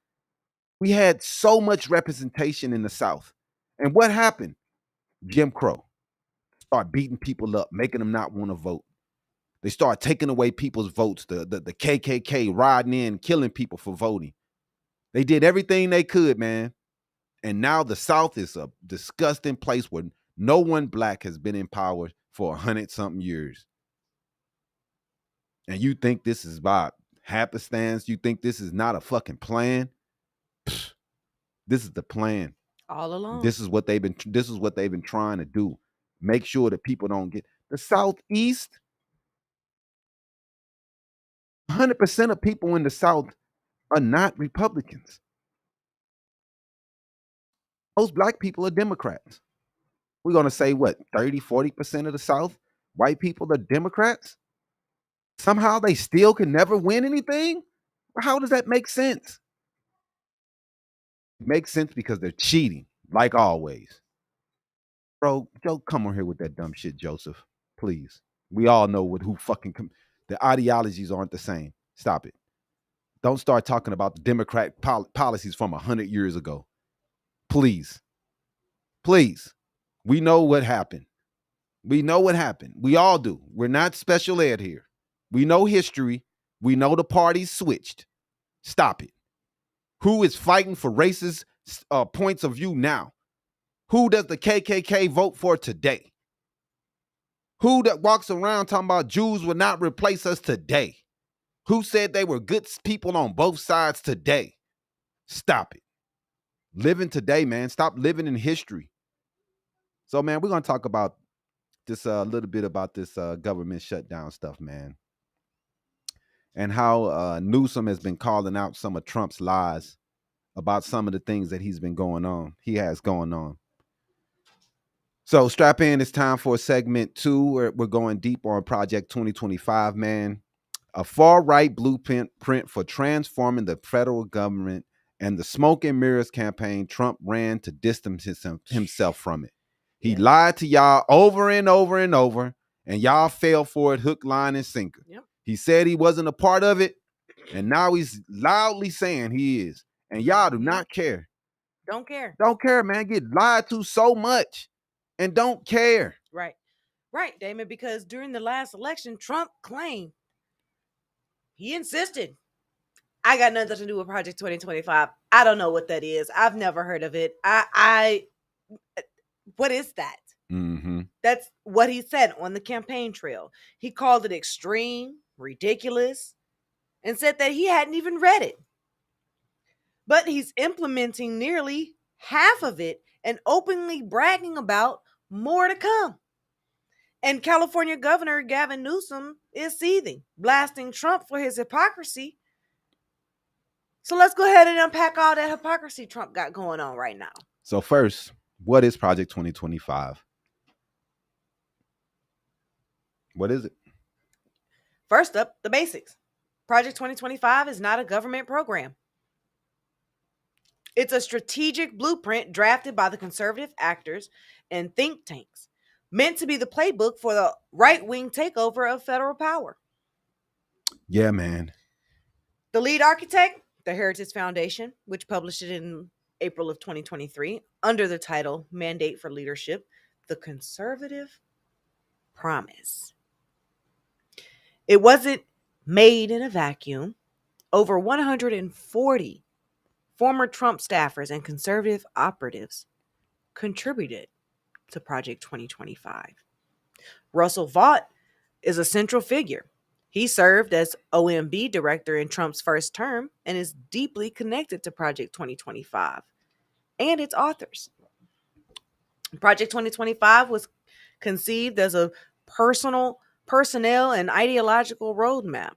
We had so much representation in the South. And what happened? Jim Crow. Start beating people up, making them not want to vote. They start taking away people's votes. The KKK riding in, killing people for voting. They did everything they could, man. And now the South is a disgusting place where no one black has been in power for 100-something years. And you think this is about happenstance? You think this is not a fucking plan? Pfft, this is the plan. All along. This is what they've been trying to do. Make sure that people don't get the Southeast. 100% of people in the South are not Republicans. Most black people are Democrats. We're going to say what, 30, 40% of the South, white people are Democrats? Somehow they still can never win anything? How does that make sense? It makes sense because they're cheating, like always. Bro, Joe, come on here with that dumb shit, Joseph. Please. We all know the ideologies aren't the same. Stop it. Don't start talking about the Democrat policies from 100 years ago. Please. Please. We know what happened. We know what happened. We all do. We're not special ed here. We know history. We know the parties switched. Stop it. Who is fighting for racist points of view now? Who does the KKK vote for today? Who that walks around talking about Jews will not replace us today? Who said they were good people on both sides today? Stop it. Living today, man. Stop living in history. So, man, we're going to talk about this a little bit about this government shutdown stuff, man. And how Newsom has been calling out some of Trump's lies about some of the things that he has going on. So strap in, it's time for segment 2. We're going deep on Project 2025, man. A far-right blueprint for transforming the federal government and the smoke and mirrors campaign Trump ran to distance himself from it. He lied to y'all over and over and over, and y'all fell for it hook, line, and sinker. Yep. He said he wasn't a part of it, and now he's loudly saying he is. And y'all do not care. Don't care. Don't care, man. Get lied to so much and don't care. Right. Right, Damon, because during the last election, Trump claimed, he insisted, I got nothing to do with Project 2025. I don't know what that is. I've never heard of it. What is that? Mm-hmm. That's what he said on the campaign trail. He called it extreme, ridiculous, and said that he hadn't even read it. But he's implementing nearly half of it and openly bragging about more to come. And California Governor Gavin Newsom is seething, blasting Trump for his hypocrisy. So let's go ahead and unpack all that hypocrisy Trump got going on right now. So first, what is Project 2025? What is it? First up, the basics. Project 2025 is not a government program. It's a strategic blueprint drafted by the conservative actors and think tanks, meant to be the playbook for the right-wing takeover of federal power. Yeah, man. The lead architect, the Heritage Foundation, which published it in April of 2023 under the title Mandate for Leadership, The Conservative Promise. It wasn't made in a vacuum. Over 140 former Trump staffers and conservative operatives contributed to Project 2025. Russell Vought is a central figure. He served as OMB director in Trump's first term and is deeply connected to Project 2025 and its authors. Project 2025 was conceived as a personnel and ideological roadmap,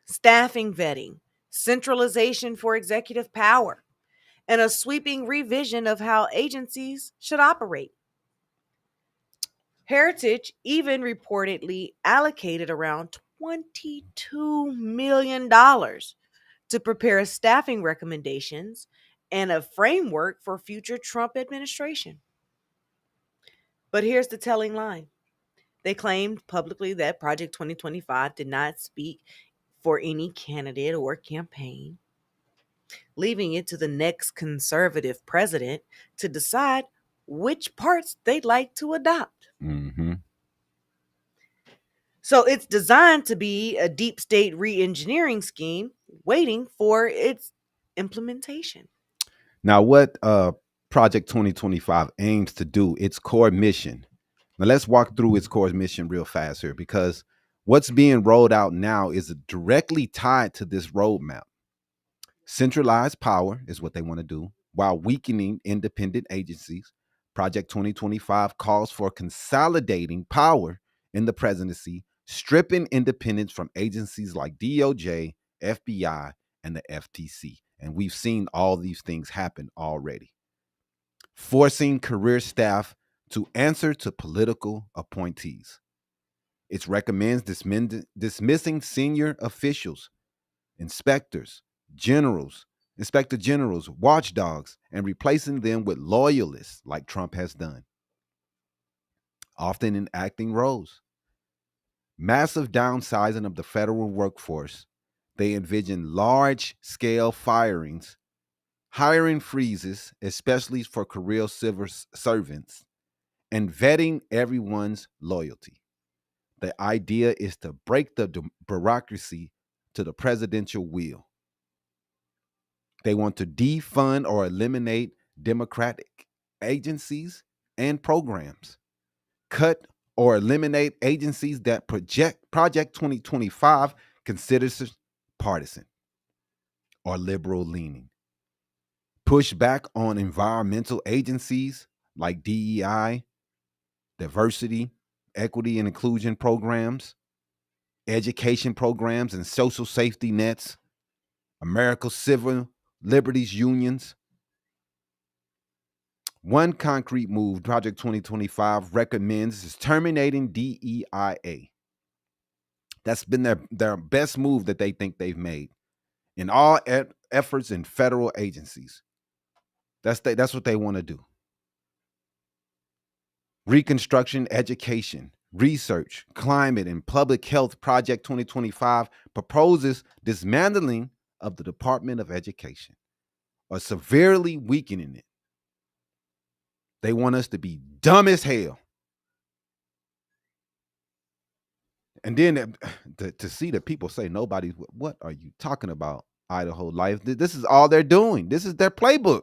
staffing vetting, centralization for executive power, and a sweeping revision of how agencies should operate. Heritage even reportedly allocated around $22 million to prepare staffing recommendations and a framework for future Trump administration. But here's the telling line. They claimed publicly that Project 2025 did not speak for any candidate or campaign, leaving it to the next conservative president to decide which parts they'd like to adopt. Mm-hmm. So it's designed to be a deep state re-engineering scheme waiting for its implementation. Now, what Project 2025 aims to do, its core mission. Now, let's walk through its core mission real fast here, because what's being rolled out now is directly tied to this roadmap. Centralized power is what they want to do while weakening independent agencies. Project 2025 calls for consolidating power in the presidency, stripping independence from agencies like DOJ, FBI, and the FTC. And we've seen all these things happen already. Forcing career staff to answer to political appointees. It recommends dismissing senior officials, inspector generals, watchdogs, and replacing them with loyalists like Trump has done, often in acting roles. Massive downsizing of the federal workforce. They envision large-scale firings, hiring freezes, especially for career civil servants, and vetting everyone's loyalty. The idea is to break the bureaucracy to the presidential will. They want to defund or eliminate democratic agencies and programs, cut or eliminate agencies that Project 2025 considers partisan or liberal leaning, push back on environmental agencies like DEI, diversity, equity, and inclusion programs, education programs and social safety nets, America's civil liberties unions. One concrete move Project 2025 recommends is terminating DEIA. That's been their best move that they think they've made in all efforts in federal agencies. That's what they want to do. Reconstruction, education, research, climate, and public health Project 2025 proposes dismantling of the Department of Education or severely weakening it. They want us to be dumb as hell. And then to see the people say what are you talking about, Idaho Life? This is all they're doing. This is their playbook.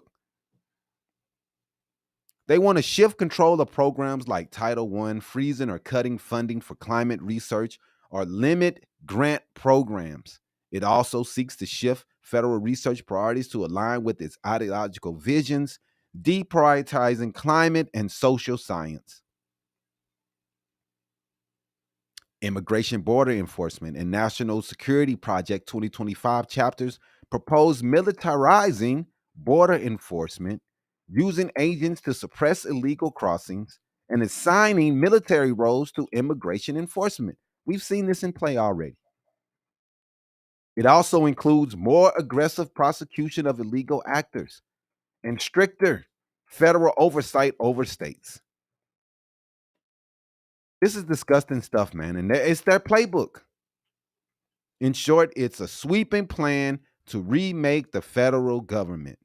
They want to shift control of programs like Title I, freezing or cutting funding for climate research, or limit grant programs. It also seeks to shift federal research priorities to align with its ideological visions, deprioritizing climate and social science. Immigration Border Enforcement and National Security Project 2025 chapters propose militarizing border enforcement, using agents to suppress illegal crossings, and assigning military roles to immigration enforcement. We've seen this in play already. It also includes more aggressive prosecution of illegal actors and stricter federal oversight over states. This is disgusting stuff, man, and it's their playbook. In short, it's a sweeping plan to remake the federal government,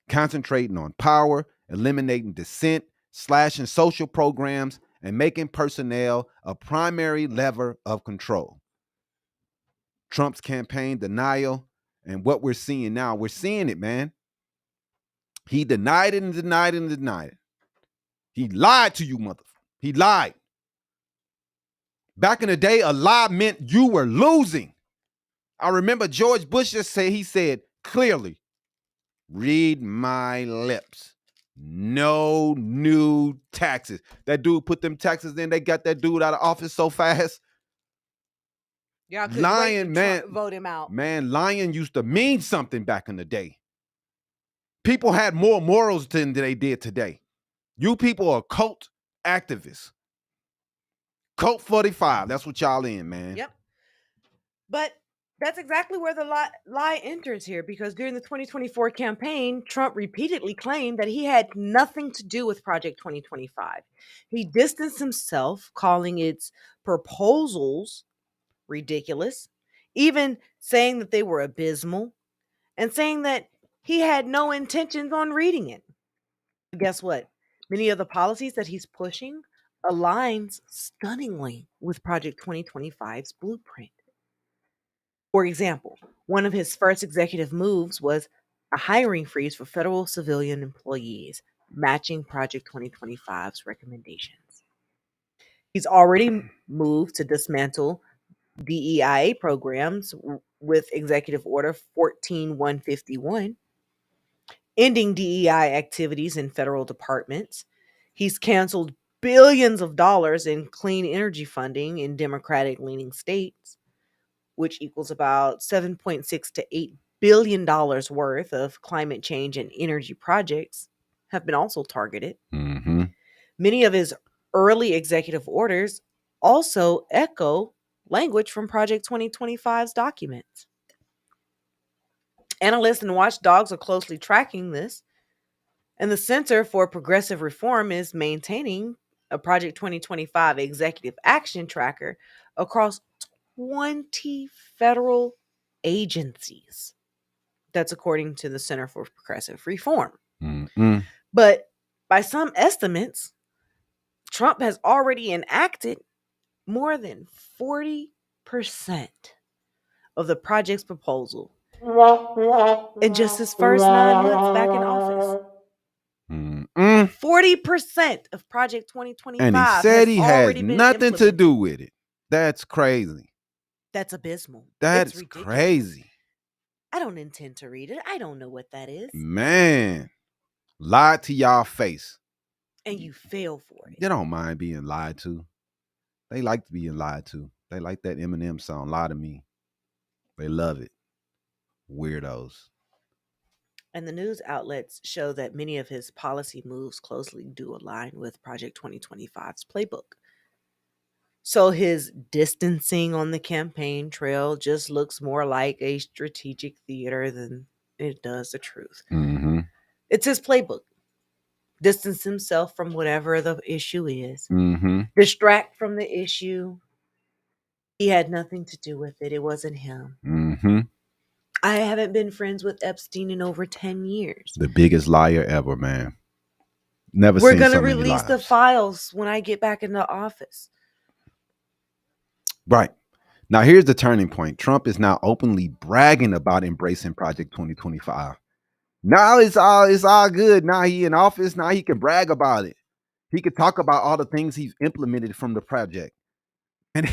concentrating on power, eliminating dissent, slashing social programs, and making personnel a primary lever of control. Trump's campaign denial and what we're seeing now, we're seeing it, man. He denied it and denied it and denied it. He lied to you, motherfucker. He lied. Back in the day, a lie meant you were losing. I remember George Bush he said clearly, read my lips. No new taxes. That dude put them taxes in. They got that dude out of office so fast. Y'all couldn't lying, man. Vote him out. Man, lying used to mean something back in the day. People had more morals than they did today. You people are cult activists. Cult 45. That's what y'all in, man. Yep. But that's exactly where the lie enters here, because during the 2024 campaign, Trump repeatedly claimed that he had nothing to do with Project 2025. He distanced himself, calling its proposals ridiculous, even saying that they were abysmal, and saying that he had no intentions on reading it. But guess what? Many of the policies that he's pushing aligns stunningly with Project 2025's blueprint. For example, one of his first executive moves was a hiring freeze for federal civilian employees, matching Project 2025's recommendations. He's already moved to dismantle DEIA programs with Executive Order 14151, ending DEI activities in federal departments. He's canceled billions of dollars in clean energy funding in Democratic-leaning states. which equals about $7.6 to $8 billion worth of climate change and energy projects, have been also targeted. Mm-hmm. Many of his early executive orders also echo language from Project 2025's documents. Analysts and watchdogs are closely tracking this, and the Center for Progressive Reform is maintaining a Project 2025 executive action tracker across 20 federal agencies. That's according to the Center for Progressive Reform. Mm-hmm. But by some estimates, Trump has already enacted more than 40% of the project's proposal in just his first 9 months back in office. 40% of Project 2025 and he said he has already been nothing to implemented. do with it. That's crazy. That's abysmal. That's It's ridiculous. crazy. I don't intend to read it. I don't know what that is. Man, lied to y'all face. And you fail for it. They don't mind being lied to. They like being lied to. They like that Eminem song, Lie to Me. They love it. Weirdos. And the news outlets show that many of his policy moves closely do align with Project 2025's playbook. So his distancing on the campaign trail just looks more like a strategic theater than it does the truth. Mm-hmm. It's his playbook. Distance himself from whatever the issue is. Mm-hmm. Distract from the issue. He had nothing to do with it. It wasn't him. Mm-hmm. I haven't been friends with Epstein in over 10 years. The biggest liar ever, man. Never We're seen going to so many release the lies. files when I get back in the office. Right. Now, here's the turning point. Trump is now openly bragging about embracing Project 2025. Now it's all good. Now he in office. Now he can brag about it. He could talk about all the things he's implemented from the project. And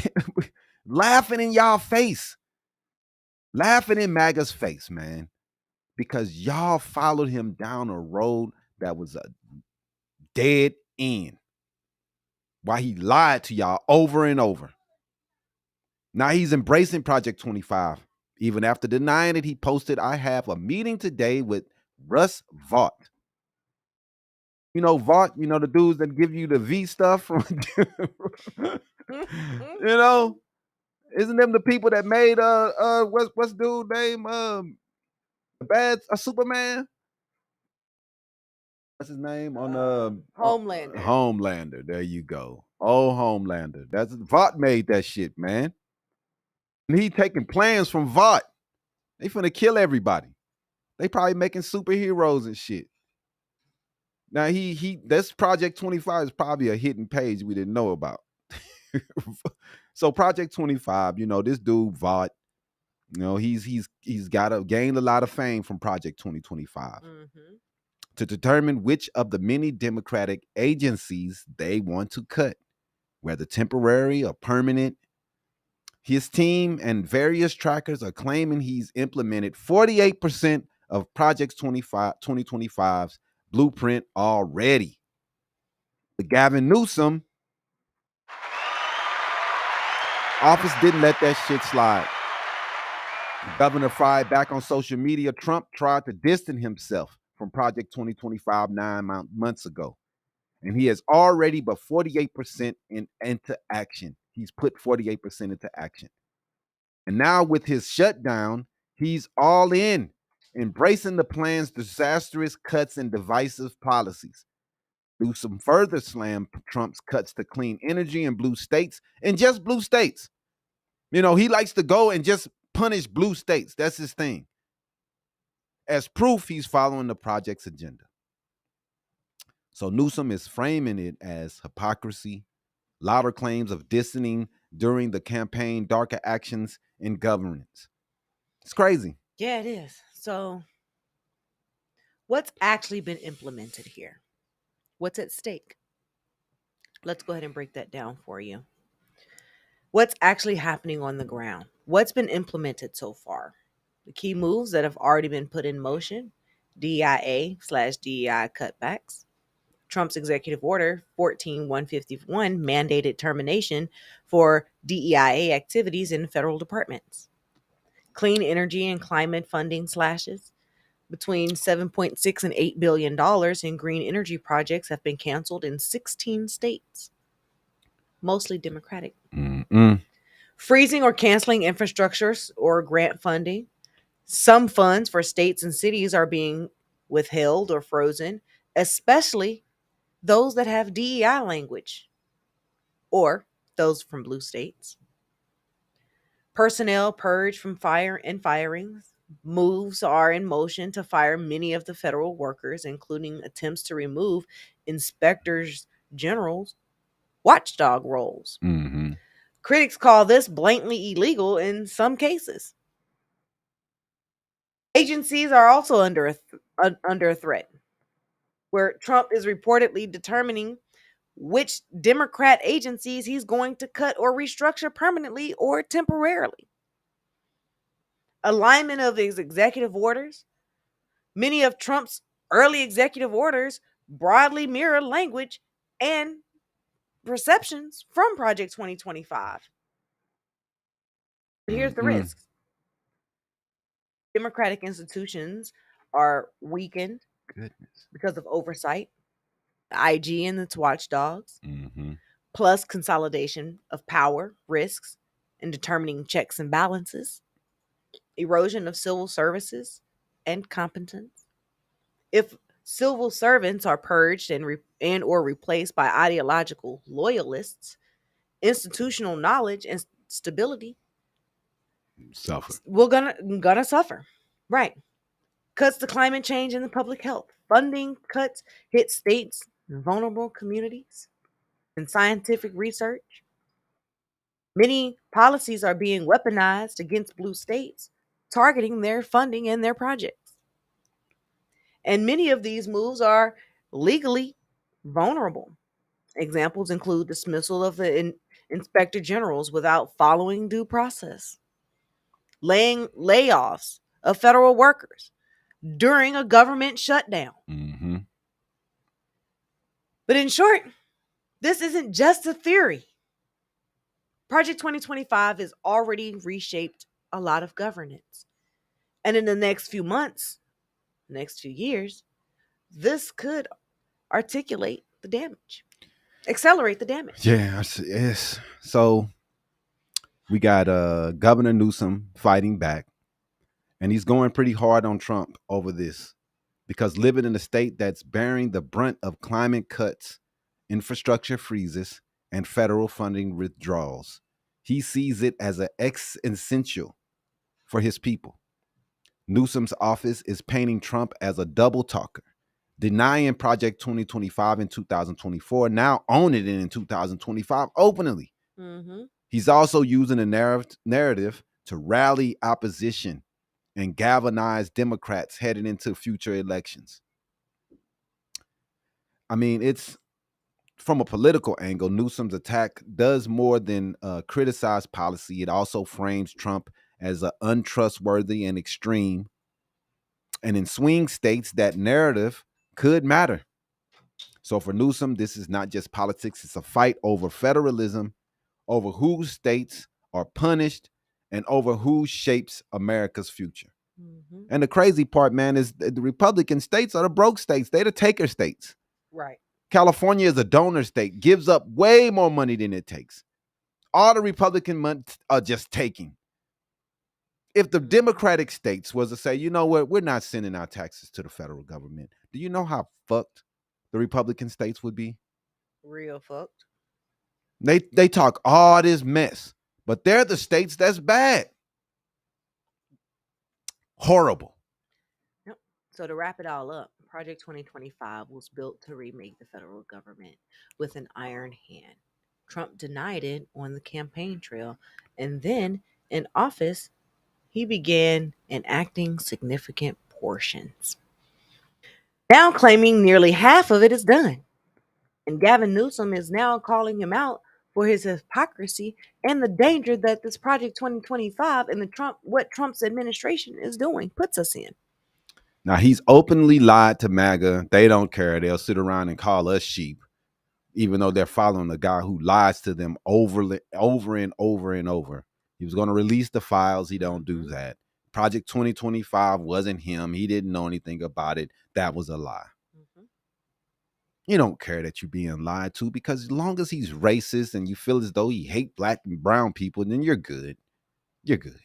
laughing in y'all face. Laughing in MAGA's face, man. Because y'all followed him down a road that was a dead end. While he lied to y'all over and over. Now he's embracing Project 25. Even after denying it, he posted, I have a meeting today with Russ Vought. You know, Vought, you know, the dudes that give you the V stuff from, you know, isn't them the people that made, what's dude name? Superman? What's his name on Homelander. Homelander. There you go. Oh, Homelander. That's Vought made that shit, man. And he taking plans from Vought. They finna kill everybody. They probably making superheroes and shit. Now this Project 25 is probably a hidden page we didn't know about. So Project 25, you know, this dude Vought, you know, he's gained a lot of fame from Project 2025 to determine which of the many Democratic agencies they want to cut, whether temporary or permanent. His team and various trackers are claiming he's implemented 48% of Project 2025's blueprint already. But Gavin Newsom office didn't let that shit slide. The governor fired back on social media. Trump tried to distance himself from Project 2025 9 months ago. And he has already put 48% into action. He's put 48% into action. And now with his shutdown, he's all in, embracing the plan's disastrous cuts and divisive policies. Newsom further slammed Trump's cuts to clean energy in blue states, and just blue states. You know, he likes to go and just punish blue states. That's his thing. As proof, he's following the project's agenda. So Newsom is framing it as hypocrisy, louder claims of distancing during the campaign, darker actions in governance. It's crazy. Yeah, it is. So what's actually been implemented here? What's at stake? Let's go ahead and break that down for you. What's actually happening on the ground? What's been implemented so far? The key moves that have already been put in motion: DEIA/DEI cutbacks, Trump's executive order 14151 mandated termination for DEIA activities in federal departments, Clean energy and climate funding slashes. Between $7.6 and $8 billion in green energy projects have been canceled in 16 states, mostly Democratic. Mm-mm. Freezing or canceling infrastructures or grant funding. Some funds for states and cities are being withheld or frozen, especially those that have DEI language or those from blue states. Personnel purged from firings. Moves are in motion to fire many of the federal workers, including attempts to remove inspectors general's watchdog roles. Mm-hmm. Critics call this blatantly illegal in some cases. Agencies are also under a threat, where Trump is reportedly determining which Democrat agencies he's going to cut or restructure permanently or temporarily. Alignment of his executive orders. Many of Trump's early executive orders broadly mirror language and perceptions from Project 2025. But here's the risks. Democratic institutions are weakened because of oversight, the IG and its watchdogs, plus consolidation of power, risks, and determining checks and balances, erosion of civil services and competence. If civil servants are purged and or replaced by ideological loyalists, institutional knowledge and stability we're gonna suffer. Right. Cuts to climate change and the public health. Funding cuts hit states and vulnerable communities and scientific research. Many policies are being weaponized against blue states, targeting their funding and their projects. And many of these moves are legally vulnerable. Examples include dismissal of the inspector generals without following due process, layoffs of federal workers during a government shutdown. But in short, this isn't just a theory. Project 2025 has already reshaped a lot of governance. And in the next few months, next few years, this could articulate the damage, accelerate the damage. Yeah, yes. So we got Governor Newsom fighting back, and he's going pretty hard on Trump over this because living in a state that's bearing the brunt of climate cuts, infrastructure freezes, and federal funding withdrawals, he sees it as an essential for his people. Newsom's office is painting Trump as a double talker, denying Project 2025 in 2024, now owning it in 2025 openly. He's also using a narrative to rally opposition and galvanize Democrats heading into future elections. I mean, it's from a political angle, Newsom's attack does more than criticize policy. It also frames Trump as an untrustworthy and extreme. And in swing states, that narrative could matter. So for Newsom, this is not just politics. It's a fight over federalism, over whose states are punished, and over who shapes America's future. And the crazy part, man, is the Republican states are the broke states. They're the taker states. Right. California is a donor state, gives up way more money than it takes. All the Republican money are just taking. If the Democratic states was to say, you know what, we're not sending our taxes to the federal government, do you know how fucked the Republican states would be? Real fucked. They talk all this mess, but they're the states that's bad. Horrible. Yep. So to wrap it all up, Project 2025 was built to remake the federal government with an iron hand. Trump denied it on the campaign trail, and then in office, he began enacting significant portions, now claiming nearly half of it is done. And Gavin Newsom is now calling him out for his hypocrisy and the danger that this Project 2025 and what Trump's administration is doing puts us in. Now, he's openly lied to MAGA. They don't care. They'll sit around and call us sheep, even though they're following a guy who lies to them over and over and over. He was going to release the files. He don't do that. Project 2025 wasn't him. He didn't know anything about it. That was a lie. Mm-hmm. You don't care that you're being lied to, because as long as he's racist and you feel as though he hate black and brown people, then you're good. You're good.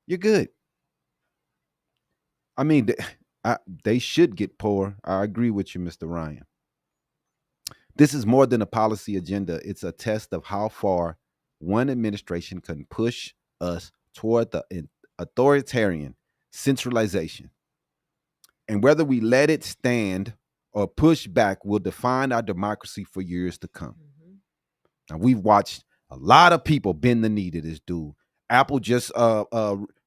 You're good. I mean, they should get poor. I agree with you, Mr. Ryan. This is more than a policy agenda. It's a test of how far one administration can push us toward the authoritarian centralization. And whether we let it stand or push back will define our democracy for years to come. Mm-hmm. Now, we've watched a lot of people bend the knee to this dude. Apple just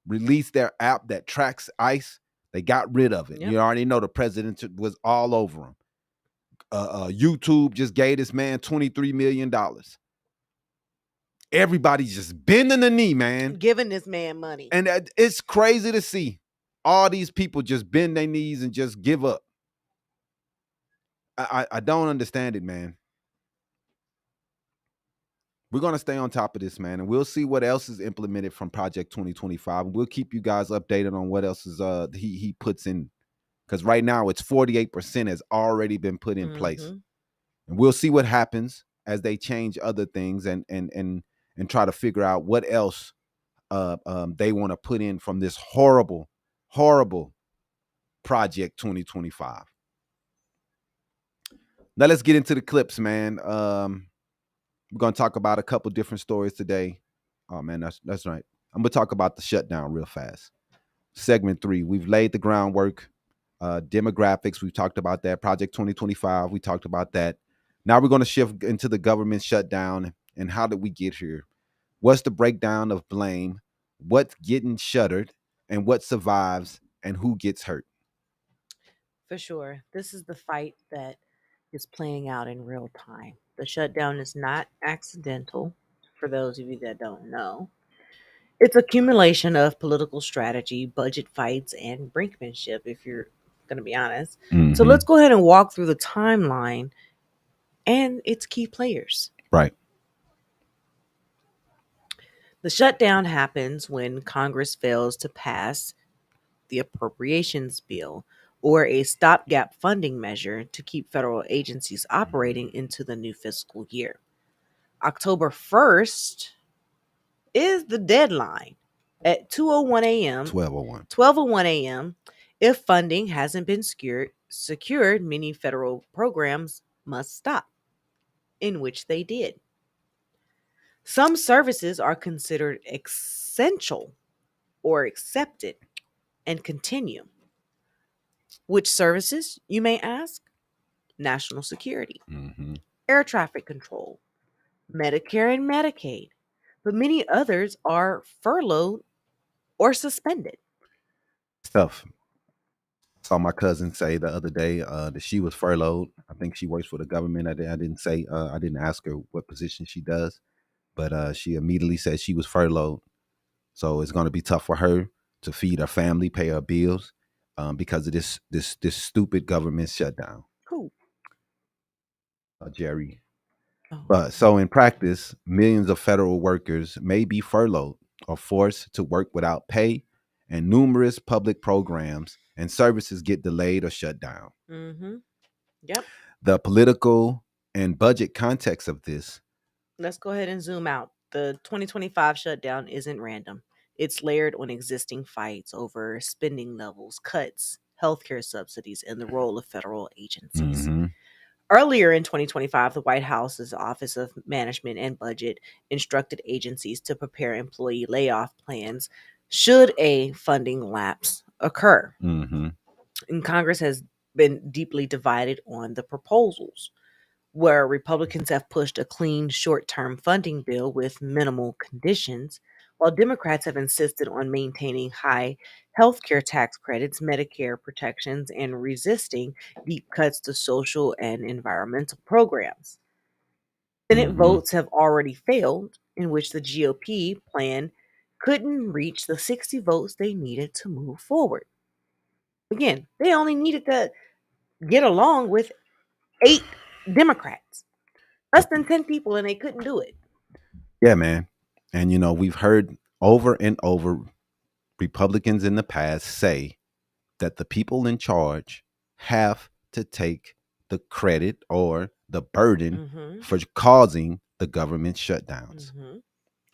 released their app that tracks ICE. They got rid of it. Yep. You already know the president was all over him. YouTube just gave this man $23 million. Everybody's just bending the knee, man. Giving this man money. And it's crazy to see all these people just bend their knees and just give up. I don't understand it, man. We're going to stay on top of this, man, and we'll see what else is implemented from Project 2025. We'll keep you guys updated on what else is he puts in, because right now it's 48% has already been put in place. And we'll see what happens as they change other things and try to figure out what else they want to put in from this horrible, horrible Project 2025. Now let's get into the clips, man. We're going to talk about a couple different stories today. Oh, man, that's right. I'm going to talk about the shutdown real fast. Segment 3, we've laid the groundwork. Demographics, we've talked about that. Project 2025, we talked about that. Now we're going to shift into the government shutdown and how did we get here? What's the breakdown of blame? What's getting shuttered? And what survives? And who gets hurt? For sure. This is the fight that is playing out in real time. The shutdown is not accidental, for those of you that don't know. It's accumulation of political strategy, budget fights, and brinkmanship, if you're going to be honest. So let's go ahead and walk through the timeline and its key players. Right. The shutdown happens when Congress fails to pass the appropriations bill, or a stopgap funding measure to keep federal agencies operating into the new fiscal year. October 1st is the deadline at 2:01 a.m. 12:01 a.m. If funding hasn't been secured, many federal programs must stop, in which they did. Some services are considered essential or accepted and continue. Which services, you may ask? National security, air traffic control, Medicare and Medicaid. But many others are furloughed or suspended. Stuff. Saw my cousin say the other day that she was furloughed. I think she works for the government. I didn't say, I didn't ask her what position she does, but she immediately said she was furloughed. So it's going to be tough for her to feed her family, pay her bills, because of this stupid government shutdown. Cool. Jerry. So in practice, millions of federal workers may be furloughed or forced to work without pay, and numerous public programs and services get delayed or shut down. Yep. The political and budget context of this. Let's go ahead and zoom out. The 2025 shutdown isn't random. It's layered on existing fights over spending levels, cuts, healthcare subsidies, and the role of federal agencies. Earlier in 2025, the White House's Office of Management and Budget instructed agencies to prepare employee layoff plans should a funding lapse occur. And Congress has been deeply divided on the proposals, where Republicans have pushed a clean short-term funding bill with minimal conditions, while Democrats have insisted on maintaining high healthcare tax credits, Medicare protections, and resisting deep cuts to social and environmental programs. Senate votes have already failed, in which the GOP plan couldn't reach the 60 votes they needed to move forward. Again, they only needed to get along with 8 Democrats. Less than 10 people, and they couldn't do it. Yeah, man. And, we've heard over and over Republicans in the past say that the people in charge have to take the credit or the burden for causing the government shutdowns.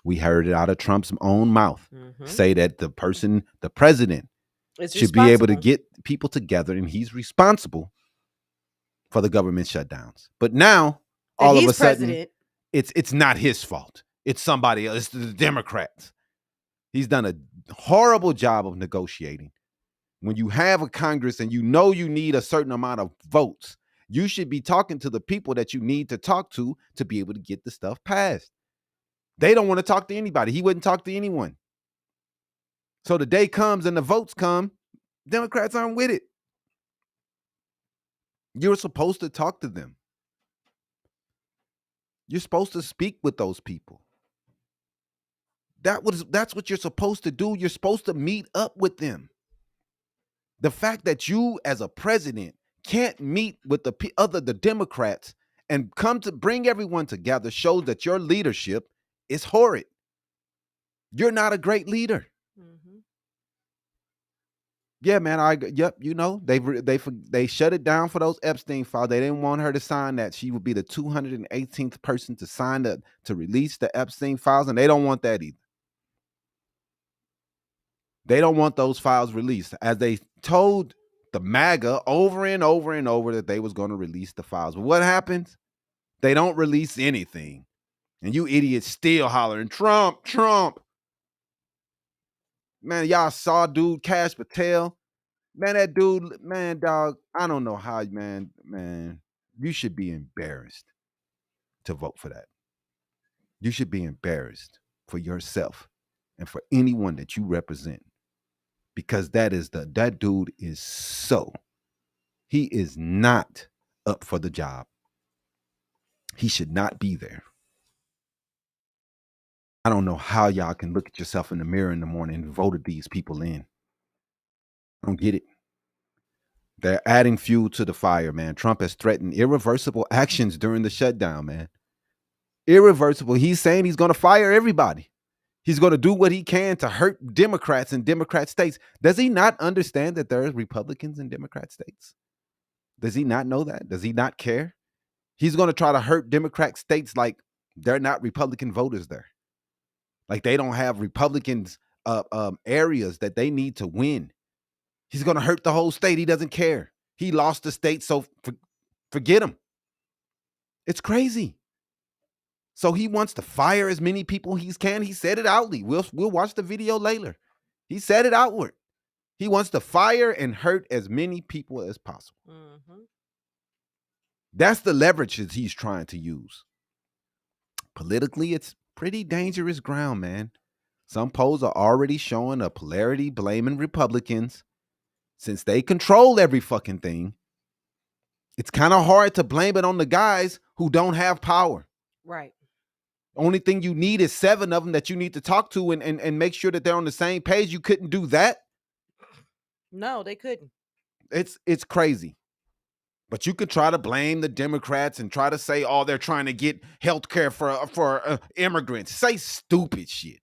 We heard it out of Trump's own mouth say that the president, should be able to get people together, and he's responsible for the government shutdowns. But now, all of a sudden, it's not his fault. It's somebody else. It's the Democrats. He's done a horrible job of negotiating. When you have a Congress and you know you need a certain amount of votes, you should be talking to the people that you need to talk to be able to get the stuff passed. They don't want to talk to anybody. He wouldn't talk to anyone. So the day comes and the votes come, Democrats aren't with it. You're supposed to talk to them. You're supposed to speak with those people. That's what you're supposed to do. You're supposed to meet up with them. The fact that you as a president can't meet with the Democrats and come to bring everyone together shows that your leadership is horrid. You're not a great leader. Yeah, man. They shut it down for those Epstein files. They didn't want her to sign that. She would be the 218th person to sign to release the Epstein files, and they don't want that either. They don't want those files released, as they told the MAGA over and over and over that they was going to release the files. But what happens? They don't release anything, and you idiots still hollering, Trump, Trump. Man, y'all saw dude Cash Patel. Man, that dude, man, dog, I don't know how, man, you should be embarrassed to vote for that. You should be embarrassed for yourself and for anyone that you represent, because that dude he is not up for the job. He should not be there. I don't know how y'all can look at yourself in the mirror in the morning and voted these people in. I don't get it. They're adding fuel to the fire, man. Trump has threatened irreversible actions during the shutdown, man. Irreversible. He's saying he's going to fire everybody. He's going to do what he can to hurt Democrats in Democrat states. Does he not understand that there are Republicans in Democrat states? Does he not know that? Does he not care? He's going to try to hurt Democrat states like they're not Republican voters there. Like they don't have Republicans areas that they need to win. He's going to hurt the whole state. He doesn't care. He lost the state, so forget him. It's crazy. So he wants to fire as many people he can. He said it outly. We'll watch the video later. He said it outward. He wants to fire and hurt as many people as possible. That's the leverage that he's trying to use. Politically, it's pretty dangerous ground, man. Some polls are already showing a polarity blaming Republicans. Since they control every fucking thing, it's kind of hard to blame it on the guys who don't have power. Right. Only thing you need is 7 of them that you need to talk to and make sure that they're on the same page. You couldn't do that. No, they couldn't. It's crazy. But you could try to blame the Democrats and try to say, oh, they're trying to get health care for immigrants. Say stupid shit.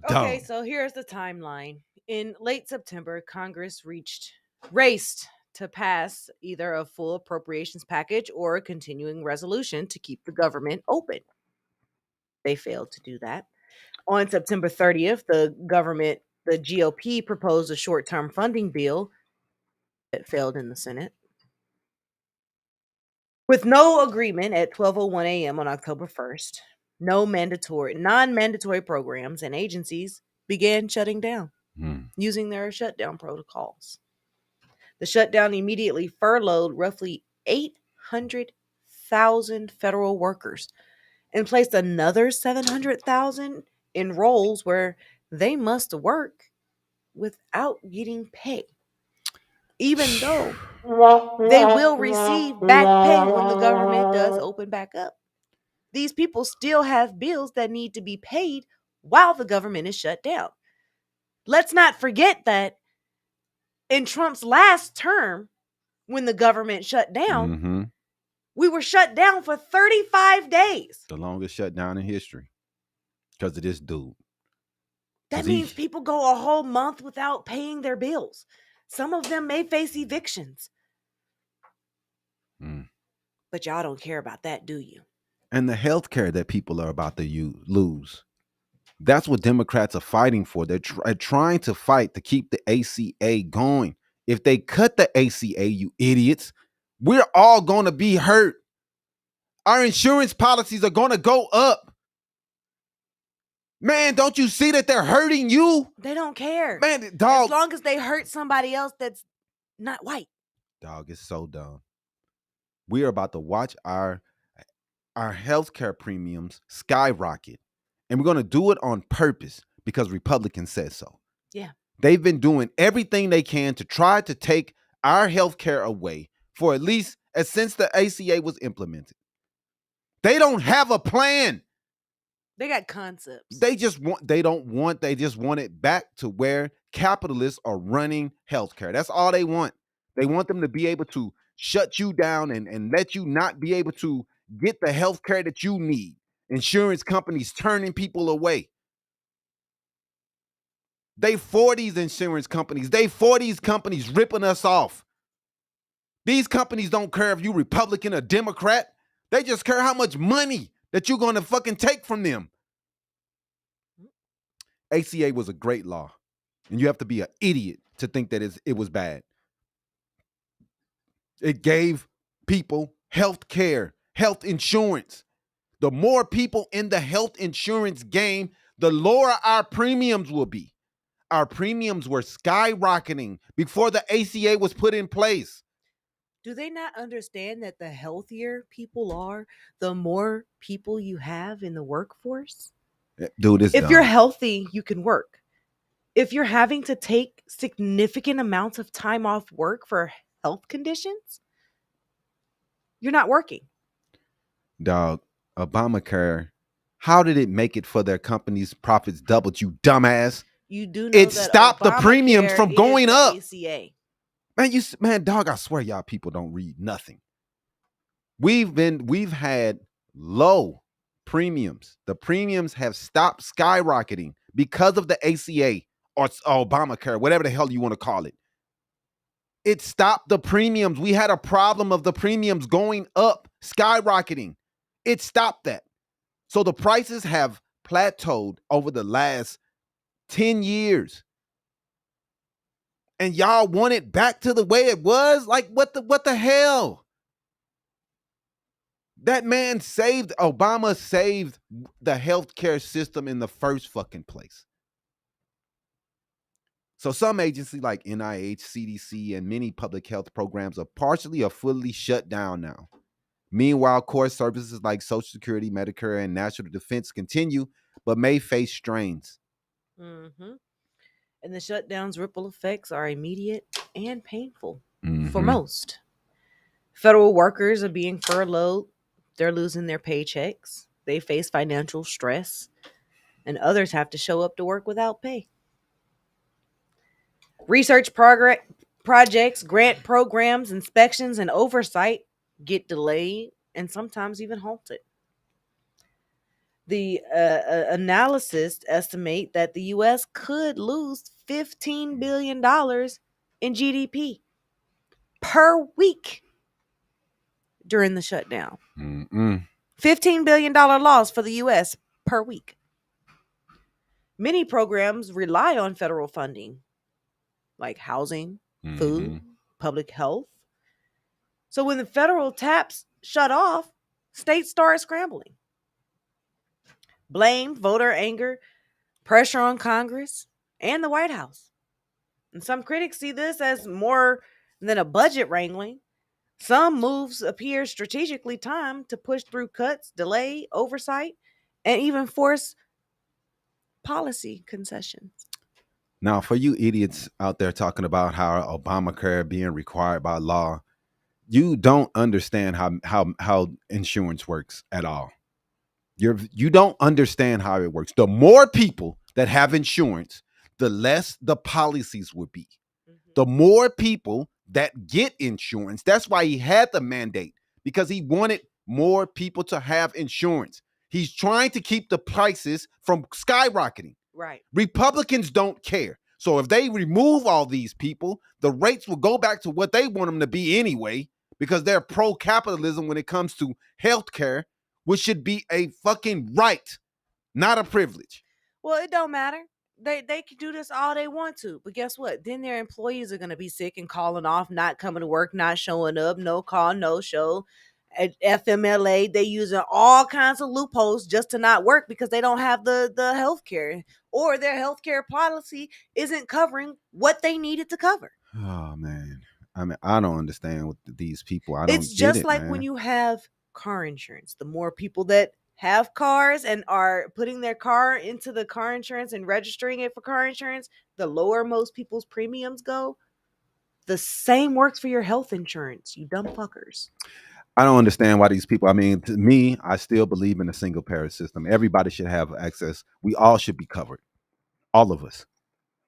Okay, Dumb. so here's the timeline. In late September, Congress raced to pass either a full appropriations package or a continuing resolution to keep the government open. They failed to do that. On September 30th, the GOP proposed a short-term funding bill that failed in the Senate. With no agreement at 12:01 a.m. on October 1st, non-mandatory programs and agencies began shutting down using their shutdown protocols. The shutdown immediately furloughed roughly 800,000 federal workers and placed another 700,000 in roles where they must work without getting pay, even though they will receive back pay when the government does open back up. These people still have bills that need to be paid while the government is shut down. Let's not forget that in Trump's last term, when the government shut down, we were shut down for 35 days. The longest shutdown in history because of this dude. That means people go a whole month without paying their bills. Some of them may face evictions. But y'all don't care about that, do you? And the health care that people are about to lose. That's what Democrats are fighting for. They're trying to fight to keep the ACA going. If they cut the ACA, you idiots, we're all going to be hurt. Our insurance policies are going to go up. Man, don't you see that they're hurting you? They don't care. Man, dog. As long as they hurt somebody else that's not white. Dog, it's so dumb. We are about to watch our healthcare premiums skyrocket. And we're going to do it on purpose because Republicans said so. Yeah. They've been doing everything they can to try to take our healthcare away for at least since the ACA was implemented. They don't have a plan. They got concepts. They just want it back to where capitalists are running healthcare. That's all they want. They want them to be able to shut you down and let you not be able to get the healthcare that you need. Insurance companies turning people away. They for these insurance companies. They for these companies ripping us off. These companies don't care if you're Republican or Democrat. They just care how much money that you're going to fucking take from them. ACA was a great law. And you have to be an idiot to think that it was bad. It gave people health care, health insurance. The more people in the health insurance game, the lower our premiums will be. Our premiums were skyrocketing before the ACA was put in place. Do they not understand that the healthier people are, the more people you have in the workforce? Dude, if you're healthy, you can work. If you're having to take significant amounts of time off work for health conditions, you're not working. Dog, Obamacare, how did it make it for their companies' profits doubled, you dumbass? You do know it that stopped Obamacare the premiums from going up. ACA. Man, dog, I swear y'all people don't read nothing. We've had low premiums. The premiums have stopped skyrocketing because of the ACA or Obamacare, whatever the hell you want to call it. It stopped the premiums. We had a problem of the premiums going up, skyrocketing. It stopped that. So the prices have plateaued over the last 10 years. And y'all want it back to the way it was? Like, what the hell? That man Obama saved the healthcare system in the first fucking place. So some agencies like NIH, CDC, and many public health programs are partially or fully shut down now. Meanwhile, core services like Social Security, Medicare, and National Defense continue, but may face strains. Mm-hmm. And the shutdown's ripple effects are immediate and painful Mm-hmm. for most. Federal workers are being furloughed. They're losing their paychecks. They face financial stress. And others have to show up to work without pay. Research projects, grant programs, inspections, and oversight get delayed and sometimes even halted. The analysts estimate that the U.S. could lose $15 billion in GDP per week during the shutdown. $15 billion loss for the U.S. per week. Many programs rely on federal funding, like housing, food, public health. So when the federal taps shut off, states start scrambling. Blame, voter anger, pressure on Congress and the White House. And some critics see this as more than a budget wrangling. Some moves appear strategically timed to push through cuts, delay, oversight, and even force policy concessions. Now, for you idiots out there talking about how Obamacare being required by law, you don't understand how insurance works at all. You don't understand how it works. The more people that have insurance, the less the policies would be. The more people that get insurance, that's why he had the mandate, because he wanted more people to have insurance. He's trying to keep the prices from skyrocketing. Right. Republicans don't care. So if they remove all these people, the rates will go back to what they want them to be anyway, because they're pro-capitalism when it comes to healthcare, which should be a fucking right, not a privilege. Well, it don't matter. They can do this all they want to, but guess what? Then their employees are gonna be sick and calling off, not coming to work, not showing up, no call, no show. At FMLA, they using all kinds of loopholes just to not work because they don't have the health care, or their health care policy isn't covering what they needed to cover. Oh man, I mean, I don't understand what these people. I don't. It's get just it, like man. when you have car insurance. The more people that have cars and are putting their car into the car insurance and registering it for car insurance, the lower most people's premiums go. The same works for your health insurance, you dumb fuckers. I don't understand why these people. I mean, to me, I still believe in a single payer system. Everybody should have access. We all should be covered. All of us.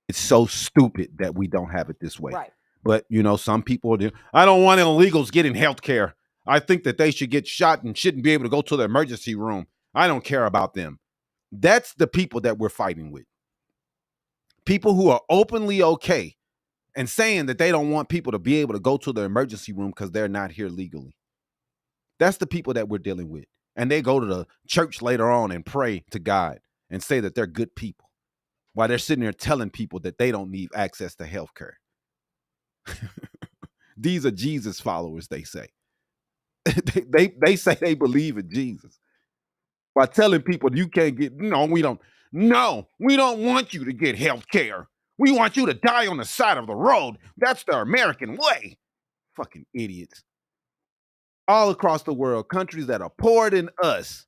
It's so stupid that we don't have it this way. Right. But you know, some people do. I don't want illegals getting health care. I think that they should get shot and shouldn't be able to go to the emergency room. I don't care about them. That's the people that we're fighting with. People who are openly okay and saying that they don't want people to be able to go to the emergency room because they're not here legally. That's the people that we're dealing with. And they go to the church later on and pray to God and say that they're good people, while they're sitting there telling people that they don't need access to health care. These are Jesus followers, they say. they say they believe in Jesus by telling people you can't get, we don't want you to get health care. We want you to die on the side of the road. That's the American way. Fucking idiots. All across the world, countries that are poorer than us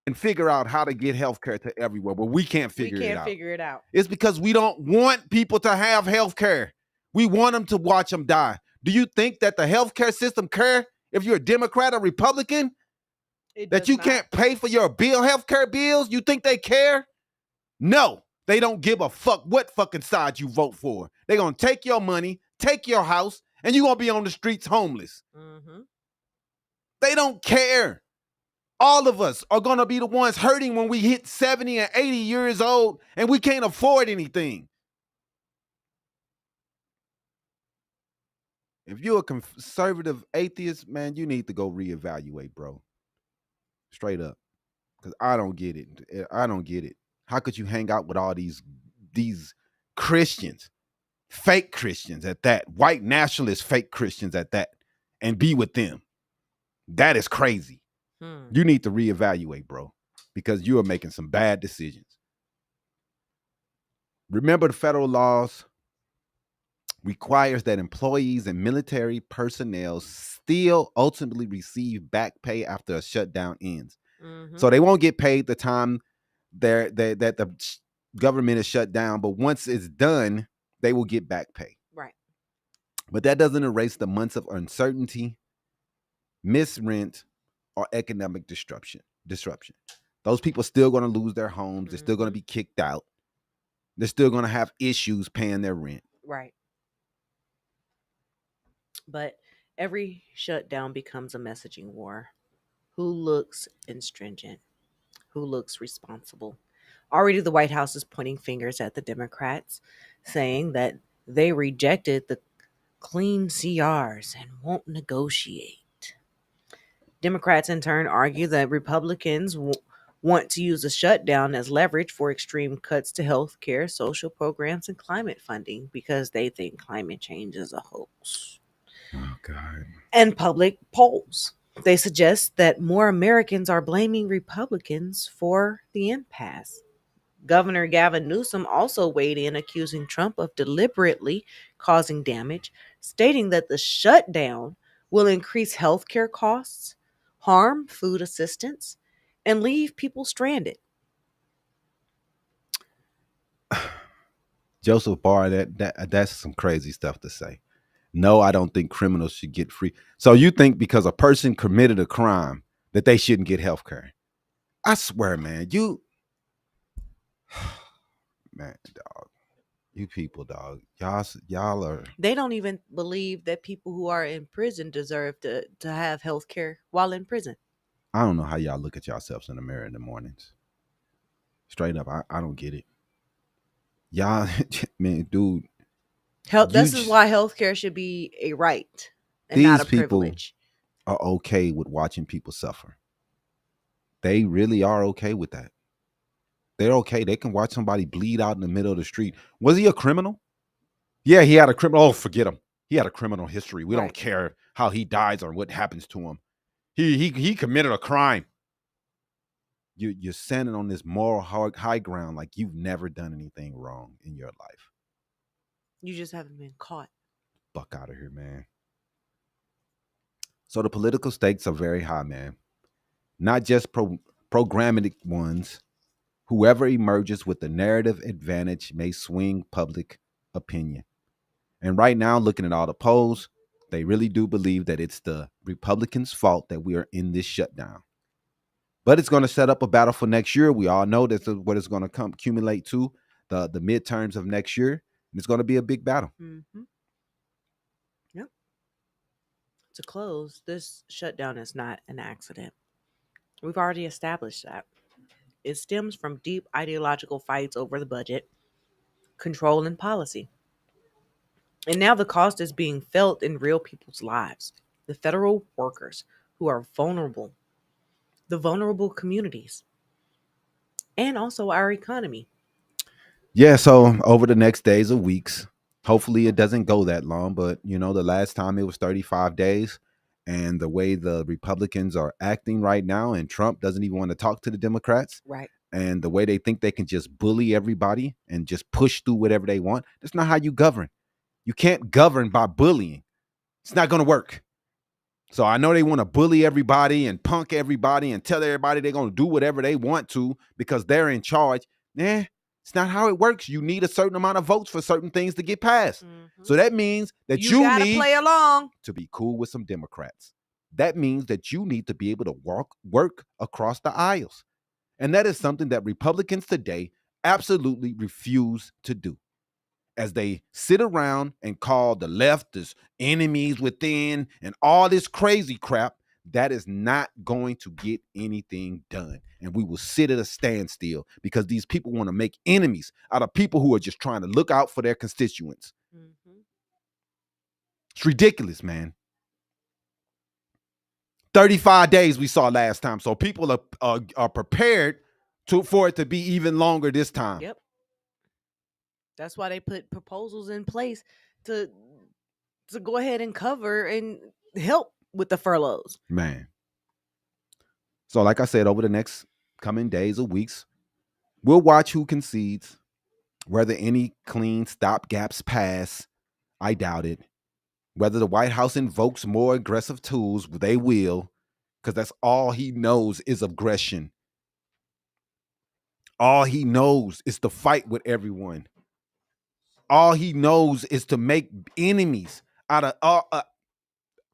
and figure out how to get health care to everywhere, but we can't figure it out. It's because we don't want people to have health care. We want them to watch them die. Do you think that the healthcare system care if you're a Democrat or Republican? That you can't pay for your healthcare bills? You think they care? No, they don't give a fuck what fucking side you vote for. They're going to take your money, take your house, and you're going to be on the streets homeless. Mm-hmm. They don't care. All of us are going to be the ones hurting when we hit 70 and 80 years old and we can't afford anything. If you're a conservative atheist, man, you need to go reevaluate, bro. Straight up. Because I don't get it. I don't get it. How could you hang out with all these Christians, fake Christians at that, white nationalist fake Christians at that, and be with them? That is crazy. You need to reevaluate, bro, because you are making some bad decisions. Remember, the federal laws requires that employees and military personnel still ultimately receive back pay after a shutdown ends. Mm-hmm. So they won't get paid the time that the government is shut down, but once it's done, they will get back pay. Right. But that doesn't erase the months of uncertainty, missed rent, or economic disruption. Those people are still going to lose their homes. They're still going to be kicked out. They're still going to have issues paying their rent. Right. But every shutdown becomes a messaging war. Who looks stringent? Who looks responsible? Already the White House is pointing fingers at the Democrats, saying that they rejected the clean CRs and won't negotiate. Democrats in turn argue that Republicans want to use a shutdown as leverage for extreme cuts to health care, social programs, and climate funding because they think climate change is a hoax. Oh, God. And public polls. They suggest that more Americans are blaming Republicans for the impasse. Governor Gavin Newsom also weighed in, accusing Trump of deliberately causing damage, stating that the shutdown will increase healthcare costs, harm food assistance, and leave people stranded. Joseph Barr, that's some crazy stuff to say. No, I don't think criminals should get free. So you think because a person committed a crime that they shouldn't get health care? I swear, man, man, dog, you people, dog, y'all are. They don't even believe that people who are in prison deserve to have health care while in prison. I don't know how y'all look at yourselves in the mirror in the mornings. Straight up, I don't get it. Y'all, man, dude, This is why healthcare should be a right and not these a people privilege. are okay with watching people suffer. They really are okay with that. They're okay. They can watch somebody bleed out in the middle of the street. Was he a criminal? Yeah, he had a criminal. Oh, forget him. He had a criminal history. We don't care how he dies or what happens to him. He committed a crime. You're standing on this moral high ground like you've never done anything wrong in your life. You just haven't been caught. Buck out of here, man. So the political stakes are very high, man. Not just programmatic ones. Whoever emerges with the narrative advantage may swing public opinion. And right now, looking at all the polls, they really do believe that it's the Republicans' fault that we are in this shutdown. But it's going to set up a battle for next year. We all know that's what it's going to accumulate to, the midterms of next year. And it's going to be a big battle. Mm-hmm. Yep. To close, this shutdown is not an accident. We've already established that. It stems from deep ideological fights over the budget, control, and policy. And now the cost is being felt in real people's lives. The federal workers who are vulnerable, the vulnerable communities, and also our economy. Yeah, so over the next days or weeks, hopefully it doesn't go that long, but the last time it was 35 days, and the way the Republicans are acting right now, and Trump doesn't even want to talk to the Democrats. Right. And the way they think they can just bully everybody and just push through whatever they want. That's not how you govern. You can't govern by bullying. It's not going to work. So I know they want to bully everybody and punk everybody and tell everybody they're going to do whatever they want to because they're in charge. It's not how it works. You need a certain amount of votes for certain things to get passed. Mm-hmm. So that means that you gotta need play along to be cool with some Democrats. That means that you need to be able to work across the aisles. And that is something that Republicans today absolutely refuse to do. As they sit around and call the left as enemies within and all this crazy crap, that is not going to get anything done. And we will sit at a standstill because these people want to make enemies out of people who are just trying to look out for their constituents. Mm-hmm. It's ridiculous, man. 35 days we saw last time. So people are prepared for it to be even longer this time. Yep. That's why they put proposals in place to go ahead and cover and help with the furloughs. Man. So like I said, over the next coming days or weeks, we'll watch who concedes, whether any clean stopgaps pass. I doubt it. Whether the White House invokes more aggressive tools, they will, because that's all he knows is aggression. All he knows is to fight with everyone. All he knows is to make enemies out of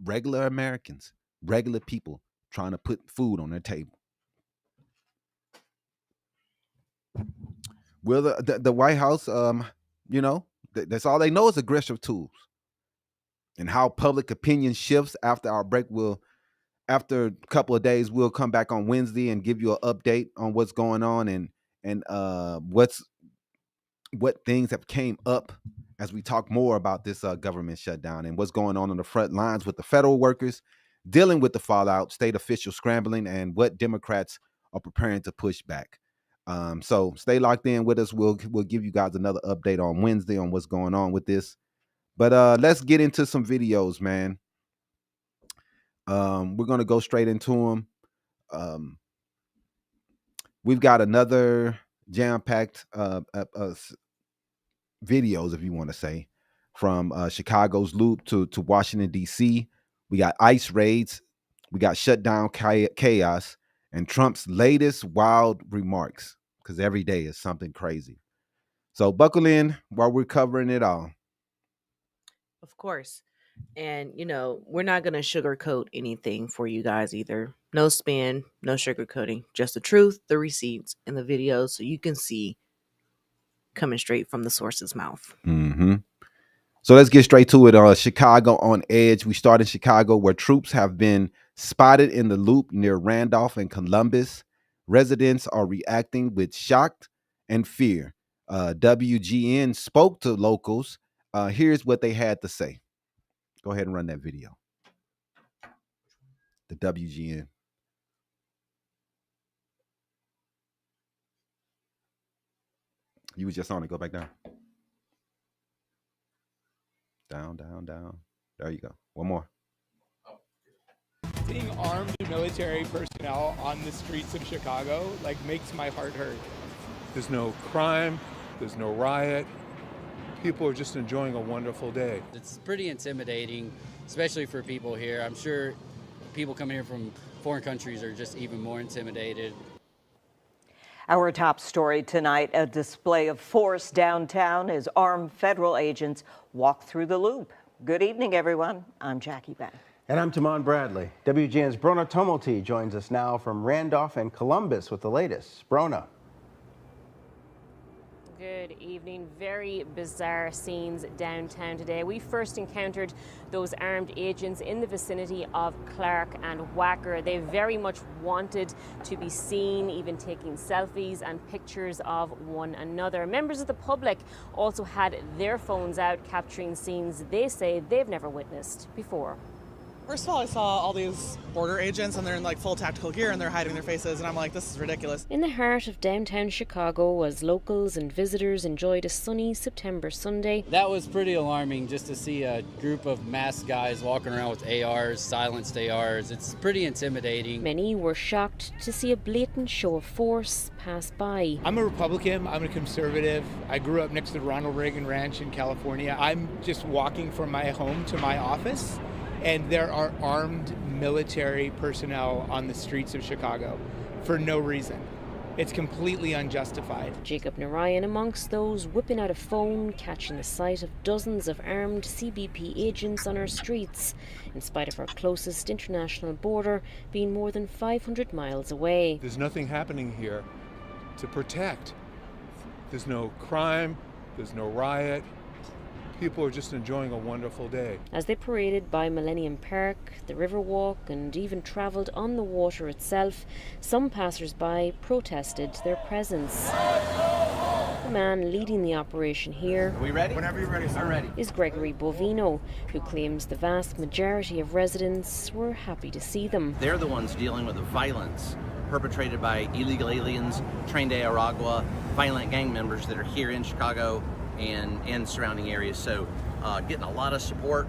regular Americans, regular people trying to put food on their table. Will the White House, that's all they know is aggressive tools. And how public opinion shifts after our break after a couple of days, we'll come back on Wednesday and give you an update on what's going on and what things have came up as we talk more about this government shutdown and what's going on the front lines with the federal workers dealing with the fallout, state officials scrambling, and what Democrats are preparing to push back. So stay locked in with us. We'll give you guys another update on Wednesday on what's going on with this. But let's get into some videos, man. We're going to go straight into them. We've got another jam-packed videos, if you want to say, from Chicago's loop to Washington, D.C. We got ICE raids. We got shutdown chaos and Trump's latest wild remarks, because every day is something crazy. So buckle in while we're covering it all. Of course. And, we're not going to sugarcoat anything for you guys either. No spin, no sugarcoating, just the truth, the receipts, and the videos so you can see coming straight from the source's mouth. Mm-hmm. So let's get straight to it. Chicago on edge. We start in Chicago, where troops have been spotted in the loop near Randolph and Columbus. Residents are reacting with shock and fear WGN spoke to locals. Here's what they had to say. Go ahead and run that video. The WGN. You was just on it. Go back down. Down, down, down. There you go. One more. Seeing armed military personnel on the streets of Chicago makes my heart hurt. There's no crime, there's no riot. People are just enjoying a wonderful day. It's pretty intimidating, especially for people here. I'm sure people coming here from foreign countries are just even more intimidated. Our top story tonight, a display of force downtown as armed federal agents walk through the loop. Good evening, everyone. I'm Jackie Beck. And I'm Tamon Bradley. WGN's Brona Tumulty joins us now from Randolph and Columbus with the latest. Brona. Good evening. Very bizarre scenes downtown today. We first encountered those armed agents in the vicinity of Clark and Wacker. They very much wanted to be seen, even taking selfies and pictures of one another. Members of the public also had their phones out capturing scenes they say they've never witnessed before. First of all, I saw all these border agents and they're in full tactical gear and they're hiding their faces and I'm like, this is ridiculous. In the heart of downtown Chicago, as locals and visitors enjoyed a sunny September Sunday. That was pretty alarming just to see a group of masked guys walking around with ARs, silenced ARs. It's pretty intimidating. Many were shocked to see a blatant show of force pass by. I'm a Republican, I'm a conservative. I grew up next to the Ronald Reagan Ranch in California. I'm just walking from my home to my office, and there are armed military personnel on the streets of Chicago for no reason. It's completely unjustified. Jacob Narayan amongst those whipping out a phone, catching the sight of dozens of armed CBP agents on our streets, in spite of our closest international border being more than 500 miles away. There's nothing happening here to protect. There's no crime, there's no riot. People are just enjoying a wonderful day. As they paraded by Millennium Park, the Riverwalk, and even travelled on the water itself, some passers-by protested their presence. The man leading the operation here Are we ready? Whenever you're ready, sir. I'm ready. Is Gregory Bovino, who claims the vast majority of residents were happy to see them. They're the ones dealing with the violence perpetrated by illegal aliens, trained de Aragua, violent gang members that are here in Chicago and surrounding areas. So getting a lot of support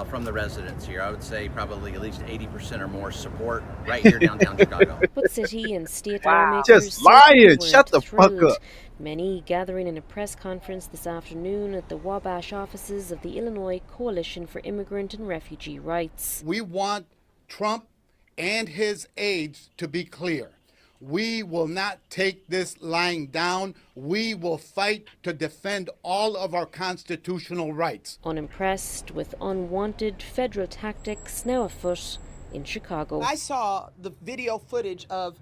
from the residents here. I would say probably at least 80% or more support right here downtown Chicago. But city and state lawmakers just lying. Shut the fuck up. Many gathering in a press conference this afternoon at the Wabash offices of the Illinois Coalition for Immigrant and Refugee Rights. We want Trump and his aides to be clear. We will not take this lying down. We will fight to defend all of our constitutional rights. Unimpressed with unwanted federal tactics now afoot in Chicago. I saw the video footage of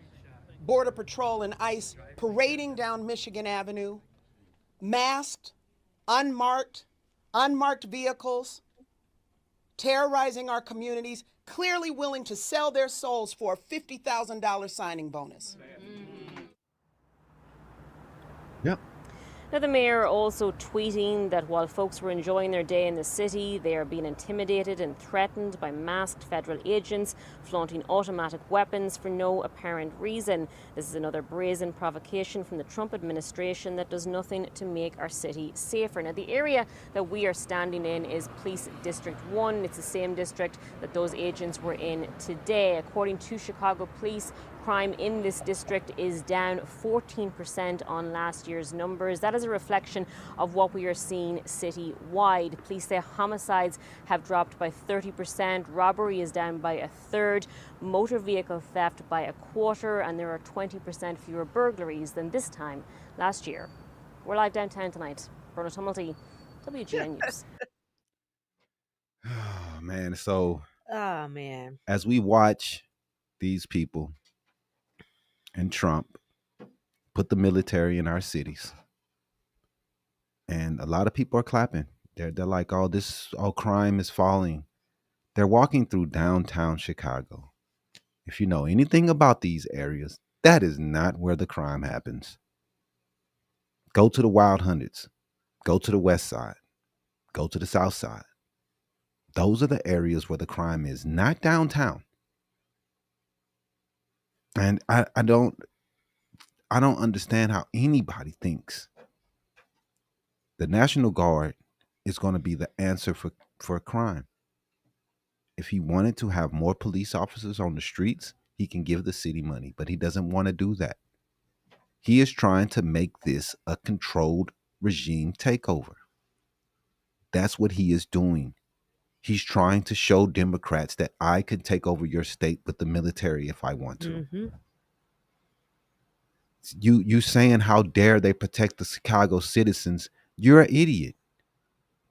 Border Patrol and ICE parading down Michigan Avenue, masked, unmarked vehicles, terrorizing our communities, clearly willing to sell their souls for a $50,000 signing bonus. Yep. Now, the mayor also tweeting that while folks were enjoying their day in the city, they are being intimidated and threatened by masked federal agents flaunting automatic weapons for no apparent reason. This is another brazen provocation from the Trump administration that does nothing to make our city safer. Now, the area that we are standing in is Police District 1. It's the same district that those agents were in today. According to Chicago Police, crime in this district is down 14% on last year's numbers. That is a reflection of what we are seeing citywide. Police say homicides have dropped by 30%, robbery is down by a third, motor vehicle theft by a quarter, and there are 20% fewer burglaries than this time last year. We're live downtown tonight. Brona Tumulty, WGN News. Oh, man. So, oh, man. As we watch these people and Trump put the military in our cities, and a lot of people are clapping. They're like, oh, crime is falling. They're walking through downtown Chicago. If you know anything about these areas, that is not where the crime happens. Go to the Wild Hundreds. Go to the West Side. Go to the South Side. Those are the areas where the crime is, not downtown. And I don't understand how anybody thinks the National Guard is going to be the answer for crime. If he wanted to have more police officers on the streets, he can give the city money, but he doesn't want to do that. He is trying to make this a controlled regime takeover. That's what he is doing. He's trying to show Democrats that I could take over your state with the military if I want to. Mm-hmm. You saying how dare they protect the Chicago citizens? You're an idiot.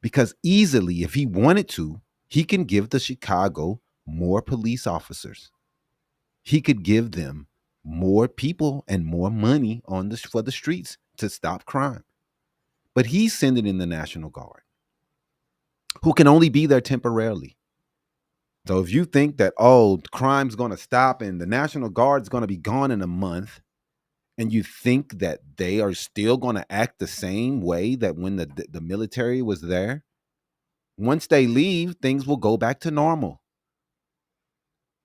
Because easily, if he wanted to, he can give the Chicago more police officers. He could give them more people and more money for the streets to stop crime. But he's sending in the National Guard, who can only be there temporarily. So if you think that, crime's going to stop and the National Guard's going to be gone in a month, and you think that they are still going to act the same way that when the military was there, once they leave, things will go back to normal.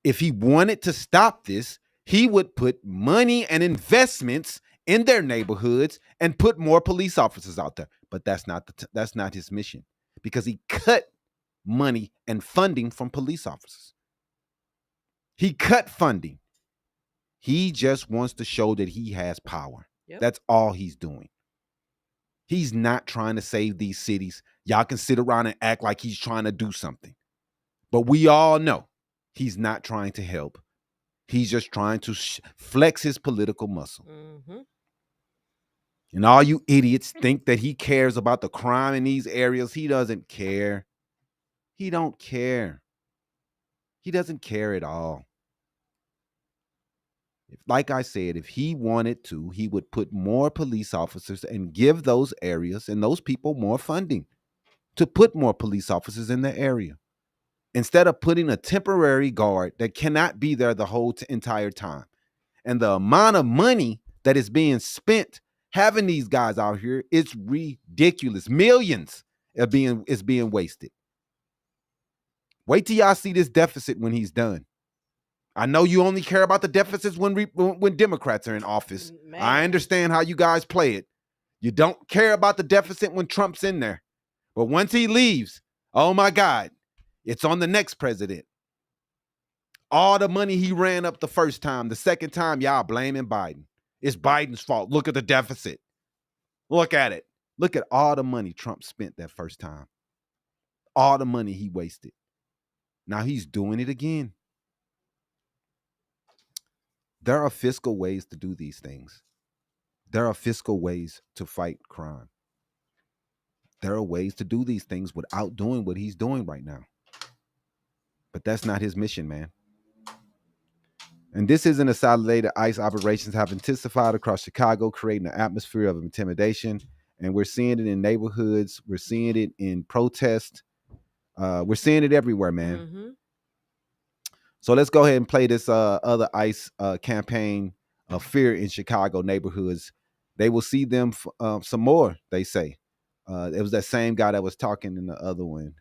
If he wanted to stop this, he would put money and investments in their neighborhoods and put more police officers out there. But that's not his mission, because he cut money and funding from police officers. He cut funding. He just wants to show that he has power. Yep. That's all he's doing. He's not trying to save these cities. Y'all can sit around and act like he's trying to do something. But we all know he's not trying to help. He's just trying to flex his political muscle. Mm-hmm. And all you idiots think that he cares about the crime in these areas. He doesn't care. He don't care. He doesn't care at all. Like I said, if he wanted to, he would put more police officers and give those areas and those people more funding to put more police officers in the area, instead of putting a temporary guard that cannot be there the whole entire time. And the amount of money that is being spent having these guys out here, it's ridiculous. Millions is being wasted. Wait till y'all see this deficit when he's done. I know you only care about the deficits when Democrats are in office. Man. I understand how you guys play it. You don't care about the deficit when Trump's in there. But once he leaves, oh my God, it's on the next president. All the money he ran up the first time, the second time, y'all blaming Biden. It's Biden's fault. Look at the deficit. Look at it. Look at all the money Trump spent that first time. All the money he wasted. Now he's doing it again. There are fiscal ways to do these things. There are fiscal ways to fight crime. There are ways to do these things without doing what he's doing right now. But that's not his mission, man. And this isn't a solidated ICE operations have intensified across Chicago, creating an atmosphere of intimidation. And we're seeing it in neighborhoods. We're seeing it in protests. We're seeing it everywhere, man. Mm-hmm. So let's go ahead and play this other ICE campaign of fear in Chicago neighborhoods. They will see them some more, they say. It was that same guy that was talking in the other one.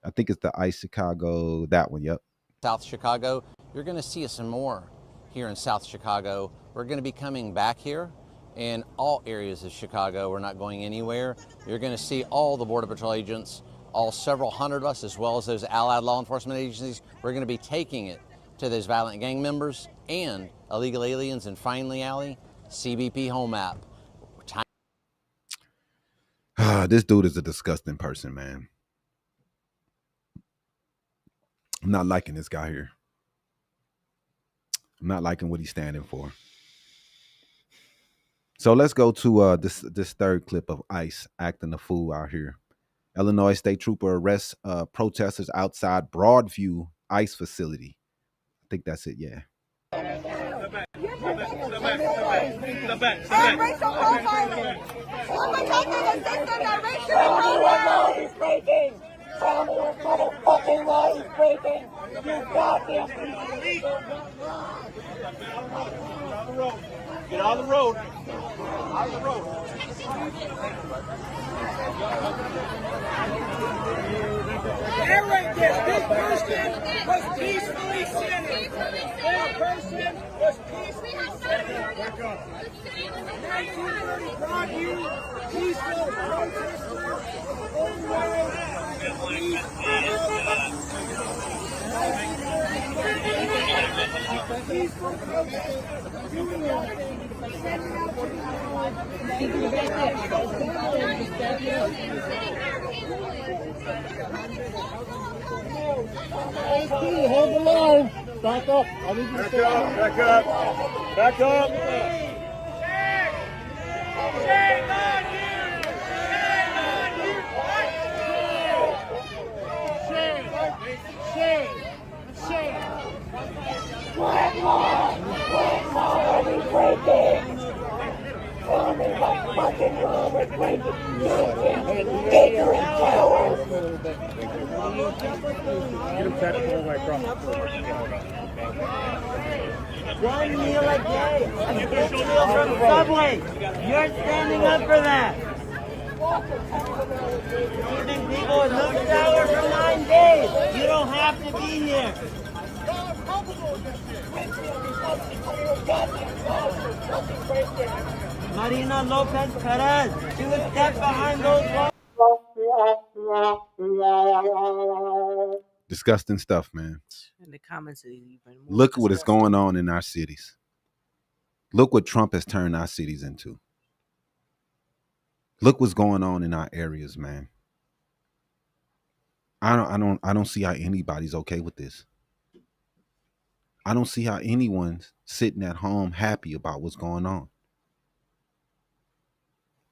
I think it's the ICE Chicago, that one, yep. South Chicago, you're going to see us some more here in South Chicago. We're going to be coming back here in all areas of Chicago. We're not going anywhere. You're going to see all the Border Patrol agents, all several hundred of us, as well as those allied law enforcement agencies. We're going to be taking it to those violent gang members and illegal aliens, and finally, Allie, CBP home app. This dude is a disgusting person, man. I'm not liking this guy here. I'm not liking what he's standing for. So let's go to this third clip of ICE acting a fool out here. Illinois state trooper arrests protesters outside Broadview ICE facility. I think that's it, yeah. Racial profiling. We're protecting the system that racial profiling is breaking. Tell me what motherfucking law is breaking. You goddamn. Get on the road. Narrate this. This person was peacefully sitting. This person was peacefully sitting. 1930 brought you peaceful protesters all the way. Peaceful protesters doing nothing. Sending out hold the line. Back up. I need you to stay up. Back up. Back up. Shame on you. Shame on you. Shame. Shame. What law are we breaking? Tell me what fucking law we're breaking. Ignorant cowards. Get him set all the way across. One meal a day. And you get meal from Subway. You're standing up for that. Keeping people with no shower for 9 days. You don't have to be here. Marina Lopez Perez, she was dead behind those walls. Disgusting stuff, man. In the comments, even more Look what is going on in our cities. Look what Trump has turned our cities into. Look what's going on in our areas, man. I don't see how anybody's okay with this. I don't see how anyone's sitting at home happy about what's going on.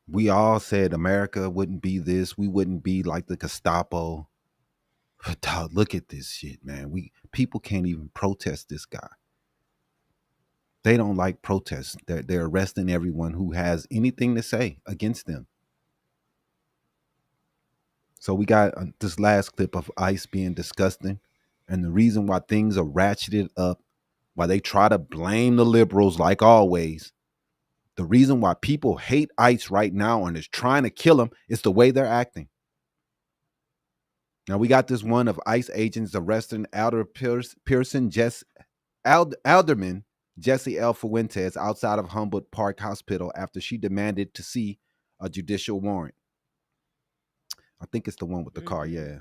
We all said America wouldn't be this. We wouldn't be like the Gestapo. But dog, look at this shit, man. People can't even protest this guy. They don't like protests. They're arresting everyone who has anything to say against them. So we got this last clip of ICE being disgusting. And the reason why things are ratcheted up, why they try to blame the liberals like always, the reason why people hate ICE right now and is trying to kill them is the way they're acting. Now we got this one of ICE agents arresting alderperson Alderman Jesse L. Fuentes outside of Humboldt Park Hospital after she demanded to see a judicial warrant. I think it's the one with the car, yeah.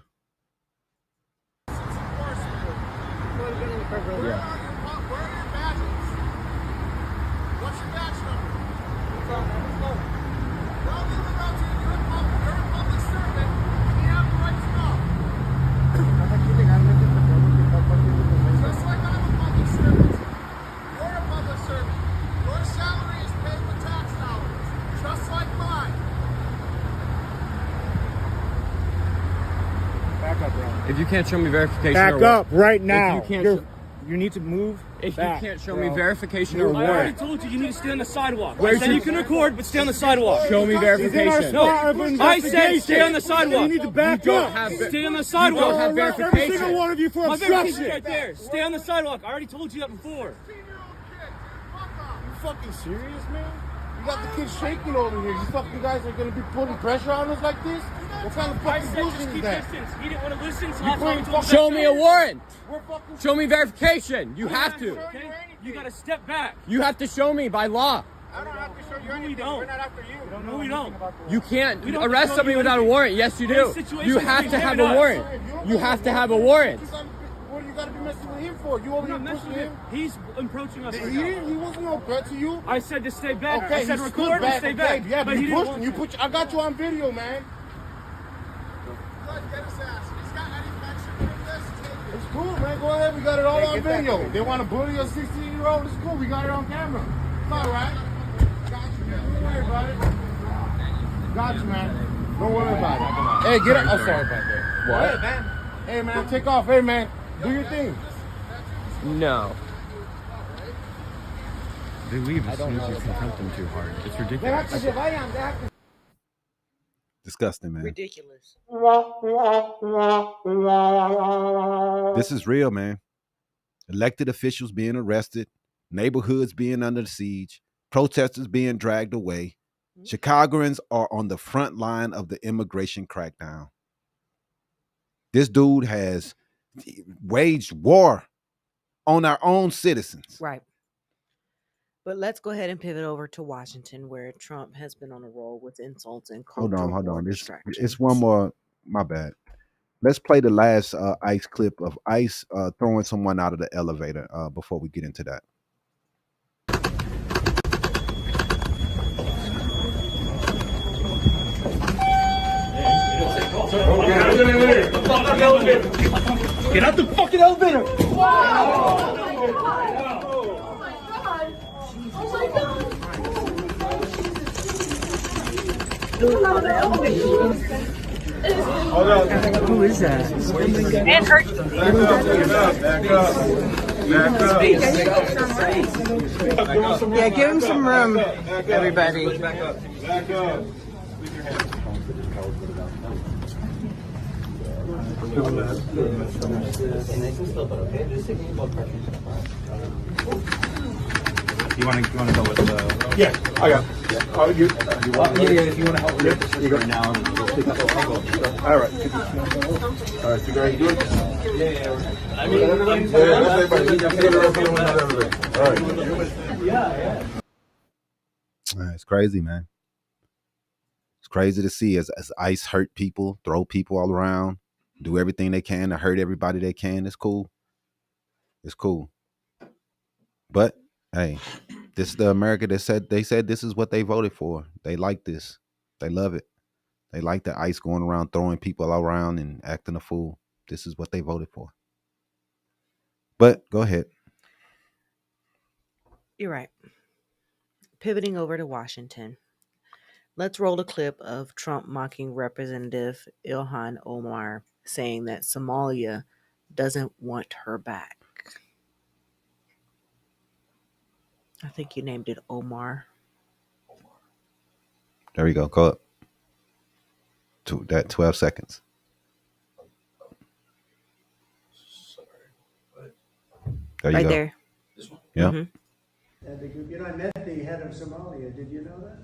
What's your badge number? Well, you're a public servant. You have the right to know. Just like I'm a public servant. You're a public servant. Your salary is paid with tax dollars, just like mine. Back up, bro. If you can't show me verification, back up right now. If you can't you need to move. If back, you can't show bro. me verification or I warrant. already told you, you need to stay on the sidewalk. Where's I said you can record, but stay on the sidewalk. Show me verification. No, I said stay on the sidewalk. You need to back up. Stay on the sidewalk. You don't have verification. Every single one of you for My verification's obstruction. right there. Stay on the sidewalk. I already told you that before. You fucking serious, man? You got the kids shaking over here. You fucking guys are gonna be putting pressure on us like this? What kind of I fucking said bullshit just is keep that? distance. He didn't want to listen, so You that's why he putting told me Show me a warrant. fucking Show me verification. You have to. Okay? You gotta step back. You have to show me by law. I don't have to show you No, we anything. don't. We're not after you. No, we don't. You can't We don't arrest show somebody you without a anything. warrant. Yes, you do. This situation You is have to between have him a and us. warrant. You have to have a warrant. What do you gotta be messing with him for? You over I'm here not pushing messing him? with him. He's approaching us right He now. wasn't no threat to you. I said to stay back. Okay, I said he record stood and back, stay okay, back. Yeah, but he you didn't pushed want him. to. I got you on video, man. Get his ass. He's got any pension for this? Take it. It's cool, man. Go ahead. We got it all on video. They want to bully a 16-year-old. It's cool. We got it on camera. It's all right. Don't worry about it. Got you, man. Don't worry about it. Hey, get up. I'm sorry about that. What? Hey, man. Hey, man. Take off. Hey, man. Do your thing. No. They leave as soon as you confront them too hard. It's ridiculous. Disgusting, man. Ridiculous. This is real, man. Elected officials being arrested, neighborhoods being under siege, protesters being dragged away. Chicagoans are on the front line of the immigration crackdown. This dude has waged war on our own citizens. Right. But let's go ahead and pivot over to Washington, where Trump has been on a roll with insults and Hold cultural on. distractions. It's one more. My bad. Let's play the last ICE clip of ICE throwing someone out of the elevator before we get into that. Get out the fucking elevator! Who is that? And hurt. Yeah, give him some room, everybody. Back up. You want to go with the? Yeah, I got. Oh, you want? Yeah. If you want to help, you go right now. All right. All right. You guys good? Yeah. I mean, yeah. It's crazy, man. It's crazy to see as ICE hurt people, throw people all around, do everything they can to hurt everybody they can. It's cool. It's cool. But hey, this is the America that they said this is what they voted for. They like this. They love it. They like the ICE going around throwing people around and acting a fool. This is what they voted for. But go ahead. You're right. Pivoting over to Washington. Let's roll a clip of Trump mocking Representative Ilhan Omar, saying that Somalia doesn't want her back. I think you named it Omar. There we go. Go up. To that 12 seconds. There you right go. there. Yeah. You know, I met the head of Somalia. Did you know that?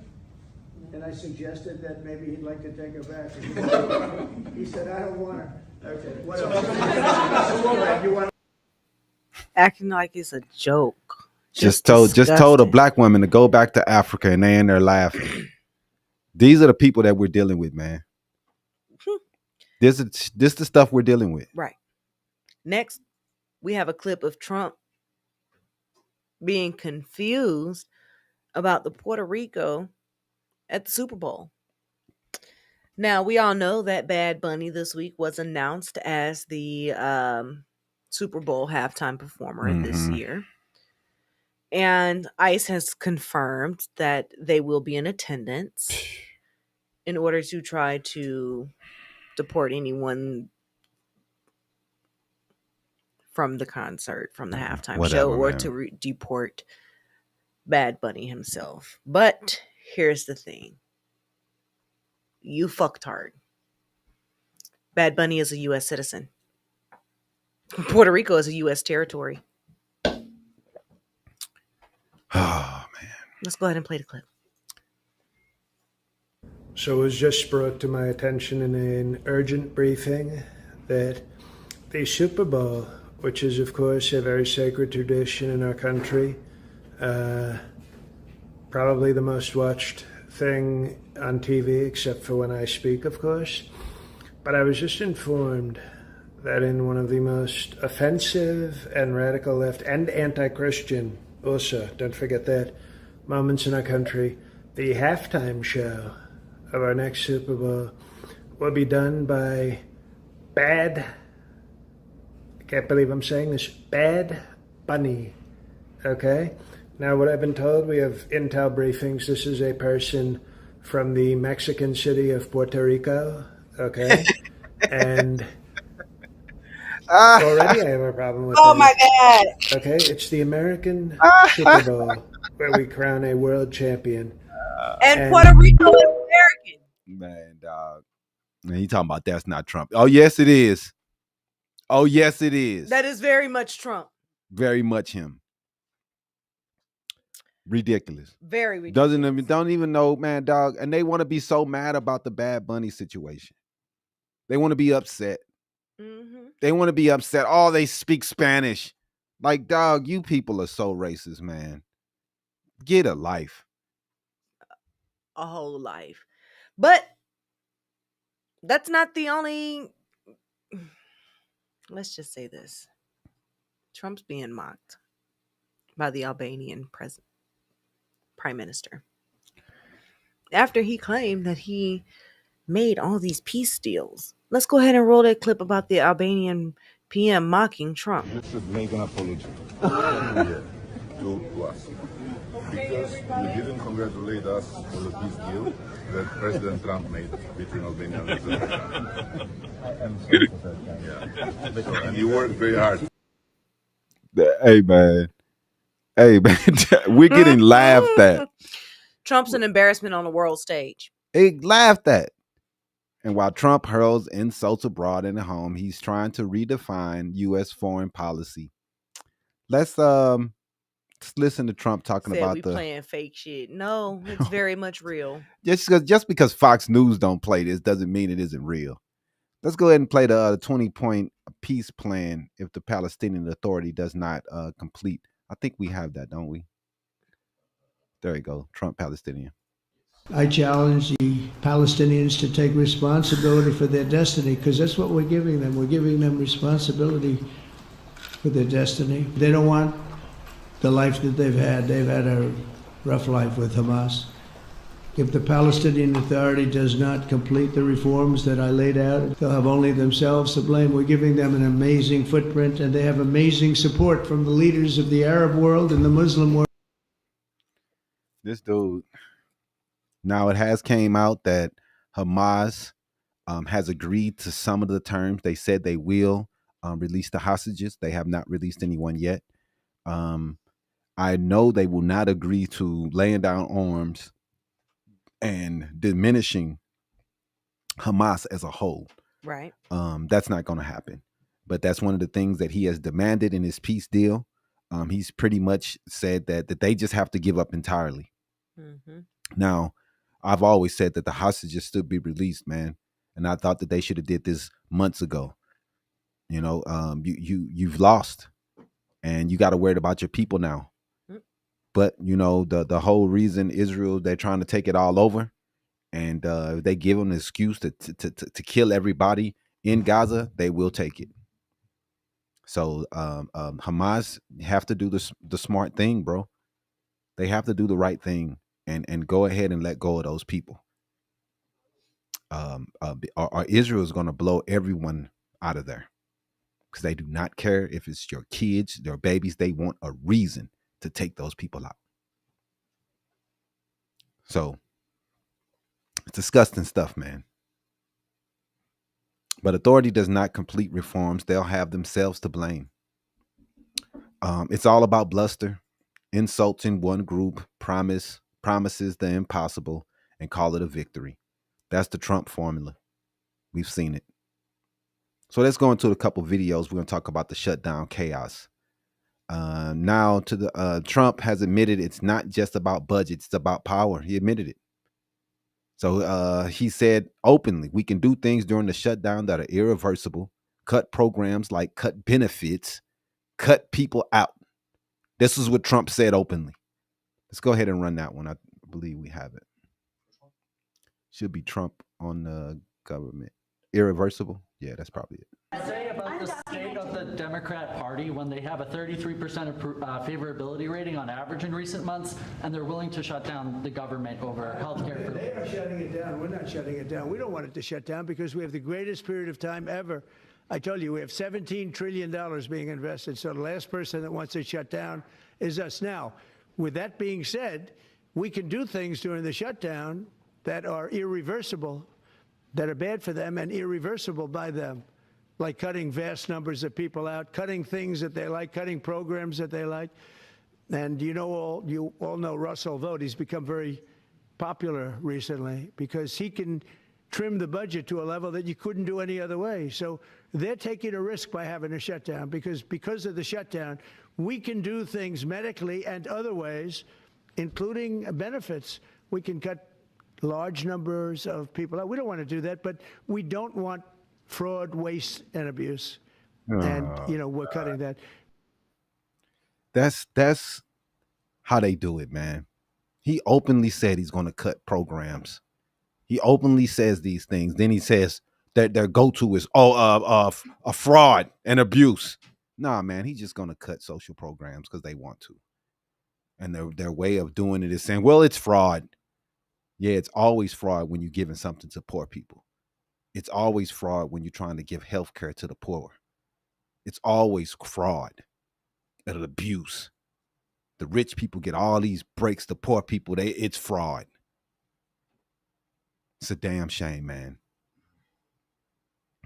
And I suggested that maybe he'd like to take her back. He said, I don't want her. Okay, what else? You want Acting like it's a joke. Just told a black woman to go back to Africa, and they in there laughing. These are the people that we're dealing with, man. This is the stuff we're dealing with. Right. Next, we have a clip of Trump being confused about the Puerto Rico at the Super Bowl. Now, we all know that Bad Bunny this week was announced as the Super Bowl halftime performer this year. And ICE has confirmed that they will be in attendance in order to try to deport anyone from the concert, from the halftime show, or to deport Bad Bunny himself. But here's the thing. You fucked hard. Bad Bunny is a U.S. citizen. Puerto Rico is a U.S. territory. Oh, man. Let's go ahead and play the clip. So it was just brought to my attention in an urgent briefing that the Super Bowl, which is, of course, a very sacred tradition in our country, probably the most watched thing on TV, except for when I speak, of course. But I was just informed that in one of the most offensive and radical left and anti-Christian, also, don't forget that, moments in our country, the halftime show of our next Super Bowl will be done by I can't believe I'm saying this, Bad Bunny, okay? Now, what I've been told, we have intel briefings. This is a person from the Mexican city of Puerto Rico, okay? And already I have a problem with my God. Okay, it's the American Super Bowl where we crown a world champion. And Puerto Rico is American. Man, dog. Man, you talking about that's not Trump. Oh, yes, it is. Oh, yes, it is. That is very much Trump. Very much him. Ridiculous. Very ridiculous. Don't even know, man, dog. And they want to be so mad about the Bad Bunny situation. They want to be upset. They want to be upset. Oh, they speak Spanish. Like, dog, you people are so racist, man. Get a life. A whole life. But that's not the only. Let's just say this. Trump's being mocked by the Albanian prime minister after he claimed that he made all these peace deals. Let's go ahead and roll that clip about the Albanian PM mocking Trump. You should make an apology to us. Because you didn't congratulate us on the peace deal that President Trump made between Albania and Azerbaijan. Yeah. And you worked very hard. Hey, man. We're getting laughed at. Trump's an embarrassment on the world stage. They laughed at. And while Trump hurls insults abroad and at home, he's trying to redefine U.S. foreign policy. Let's listen to Trump talking about we playing fake shit. No, it's very much real. Just because Fox News don't play this doesn't mean it isn't real. Let's go ahead and play the 20-point peace plan if the Palestinian Authority does not complete. I think we have that, don't we? There you go. Trump Palestinian. I challenge the Palestinians to take responsibility for their destiny, because that's what we're giving them. We're giving them responsibility for their destiny. They don't want the life that they've had. They've had a rough life with Hamas. If the Palestinian Authority does not complete the reforms that I laid out, they'll have only themselves to blame. We're giving them an amazing footprint, and they have amazing support from the leaders of the Arab world and the Muslim world. This dude. Now, it has came out that Hamas has agreed to some of the terms. They said they will release the hostages. They have not released anyone yet. I know they will not agree to laying down arms and diminishing Hamas as a whole. Right. That's not going to happen. But that's one of the things that he has demanded in his peace deal. He's pretty much said that they just have to give up entirely. Now, I've always said that the hostages should be released, man. And I thought that they should have did this months ago. You know, you've lost, and you got to worry about your people now. But, you know, the whole reason Israel, they're trying to take it all over, and they give them an excuse to kill everybody in Gaza, they will take it. So Hamas have to do the smart thing, bro. They have to do the right thing and go ahead and let go of those people. Or Israel is going to blow everyone out of there, because they do not care if it's your kids, their babies. They want a reason to take those people out. So it's disgusting stuff, man. But authority does not complete reforms. They'll have themselves to blame. It's all about bluster, insulting one group, promises the impossible, and call it a victory. That's the Trump formula. We've seen it. So let's go into a couple videos. We're going to talk about the shutdown chaos. Now, to the Trump has admitted it's not just about budgets, it's about power. He admitted it. So he said openly, we can do things during the shutdown that are irreversible, cut programs like cut benefits, cut people out. This is what Trump said openly. Let's go ahead and run that one. I believe we have it. Should be Trump on the government. Irreversible? Yeah, that's probably it. Say about the state of the Democrat Party when they have a 33% favorability rating on average in recent months, and they're willing to shut down the government over healthcare. They are shutting it down. We're not shutting it down. We don't want it to shut down because we have the greatest period of time ever. I told you, we have $17 trillion being invested. So the last person that wants it shut down is us. Now, with that being said, we can do things during the shutdown that are irreversible, that are bad for them and irreversible by them, like cutting vast numbers of people out, cutting things that they like, cutting programs that they like. And you all know Russell Vought. He's become very popular recently because he can trim the budget to a level that you couldn't do any other way. So they're taking a risk by having a shutdown because of the shutdown, we can do things medically and other ways including benefits. We can cut large numbers of people out. We don't want to do that, but we don't want fraud, waste, and abuse. And, we're cutting that. That's how they do it, man. He openly said he's going to cut programs. He openly says these things. Then he says that their go-to is, a fraud and abuse. Nah, man, he's just going to cut social programs because they want to. And their way of doing it is saying, well, it's fraud. Yeah, it's always fraud when you're giving something to poor people. It's always fraud when you're trying to give health care to the poor. It's always fraud and abuse. The rich people get all these breaks. The poor people, it's fraud. It's a damn shame, man.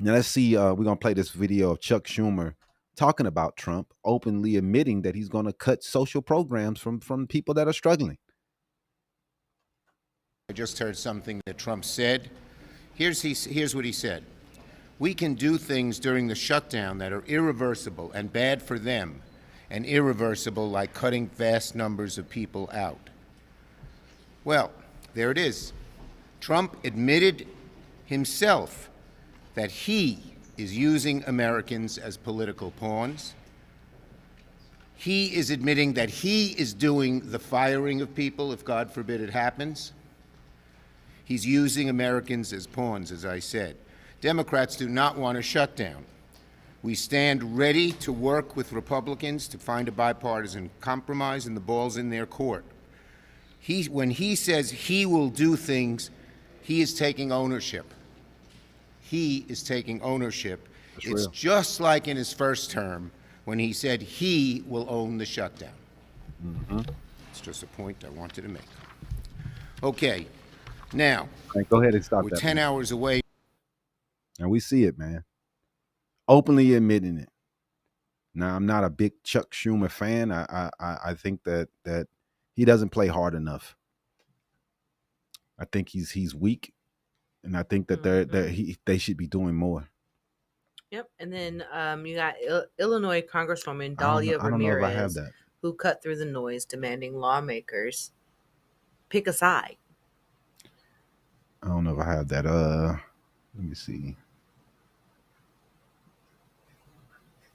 Now let's see. We're going to play this video of Chuck Schumer talking about Trump, openly admitting that he's going to cut social programs from people that are struggling. I just heard something that Trump said. Here's what he said. We can do things during the shutdown that are irreversible and bad for them, and irreversible like cutting vast numbers of people out. Well, there it is. Trump admitted himself that he is using Americans as political pawns. He is admitting that he is doing the firing of people if, God forbid, it happens. He's using Americans as pawns, as I said. Democrats do not want a shutdown. We stand ready to work with Republicans to find a bipartisan compromise, and the ball's in their court. When he says he will do things, he is taking ownership. He is taking ownership. It's just like in his first term when he said he will own the shutdown. It's just a point I wanted to make. Okay, now, go ahead and stop we're that. 10 hours away. And we see it, man. Openly admitting it. Now, I'm not a big Chuck Schumer fan. I think that he doesn't play hard enough. I think he's weak, and I think that they should be doing more. Yep. And then you got Illinois Congresswoman Delia Ramirez, who cut through the noise, demanding lawmakers pick a side. I don't know if I have that. Let me see.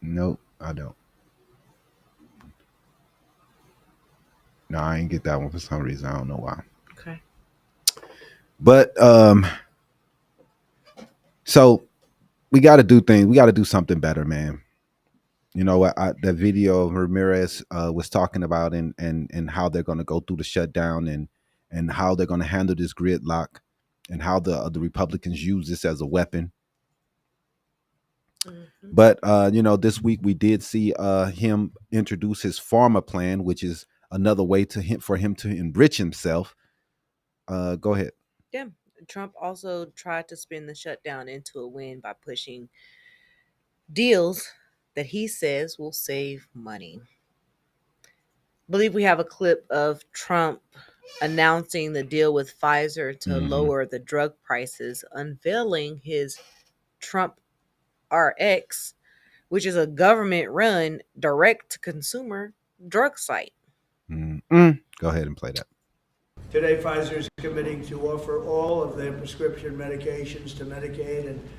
Nope, I don't. No, I ain't get that one for some reason. I don't know why. Okay. But so we got to do things. We got to do something better, man. You know, that video Ramirez was talking about and how they're going to go through the shutdown and how they're going to handle this gridlock and how the Republicans use this as a weapon. But, this week we did see him introduce his pharma plan, which is another way for him to enrich himself. Go ahead. Yeah. Trump also tried to spin the shutdown into a win by pushing deals that he says will save money. I believe we have a clip of Trump announcing the deal with Pfizer to lower the drug prices, unveiling his TrumpRx, which is a government-run direct-to-consumer drug site. Go ahead and play that. Today, Pfizer is committing to offer all of their prescription medications to Medicaid, and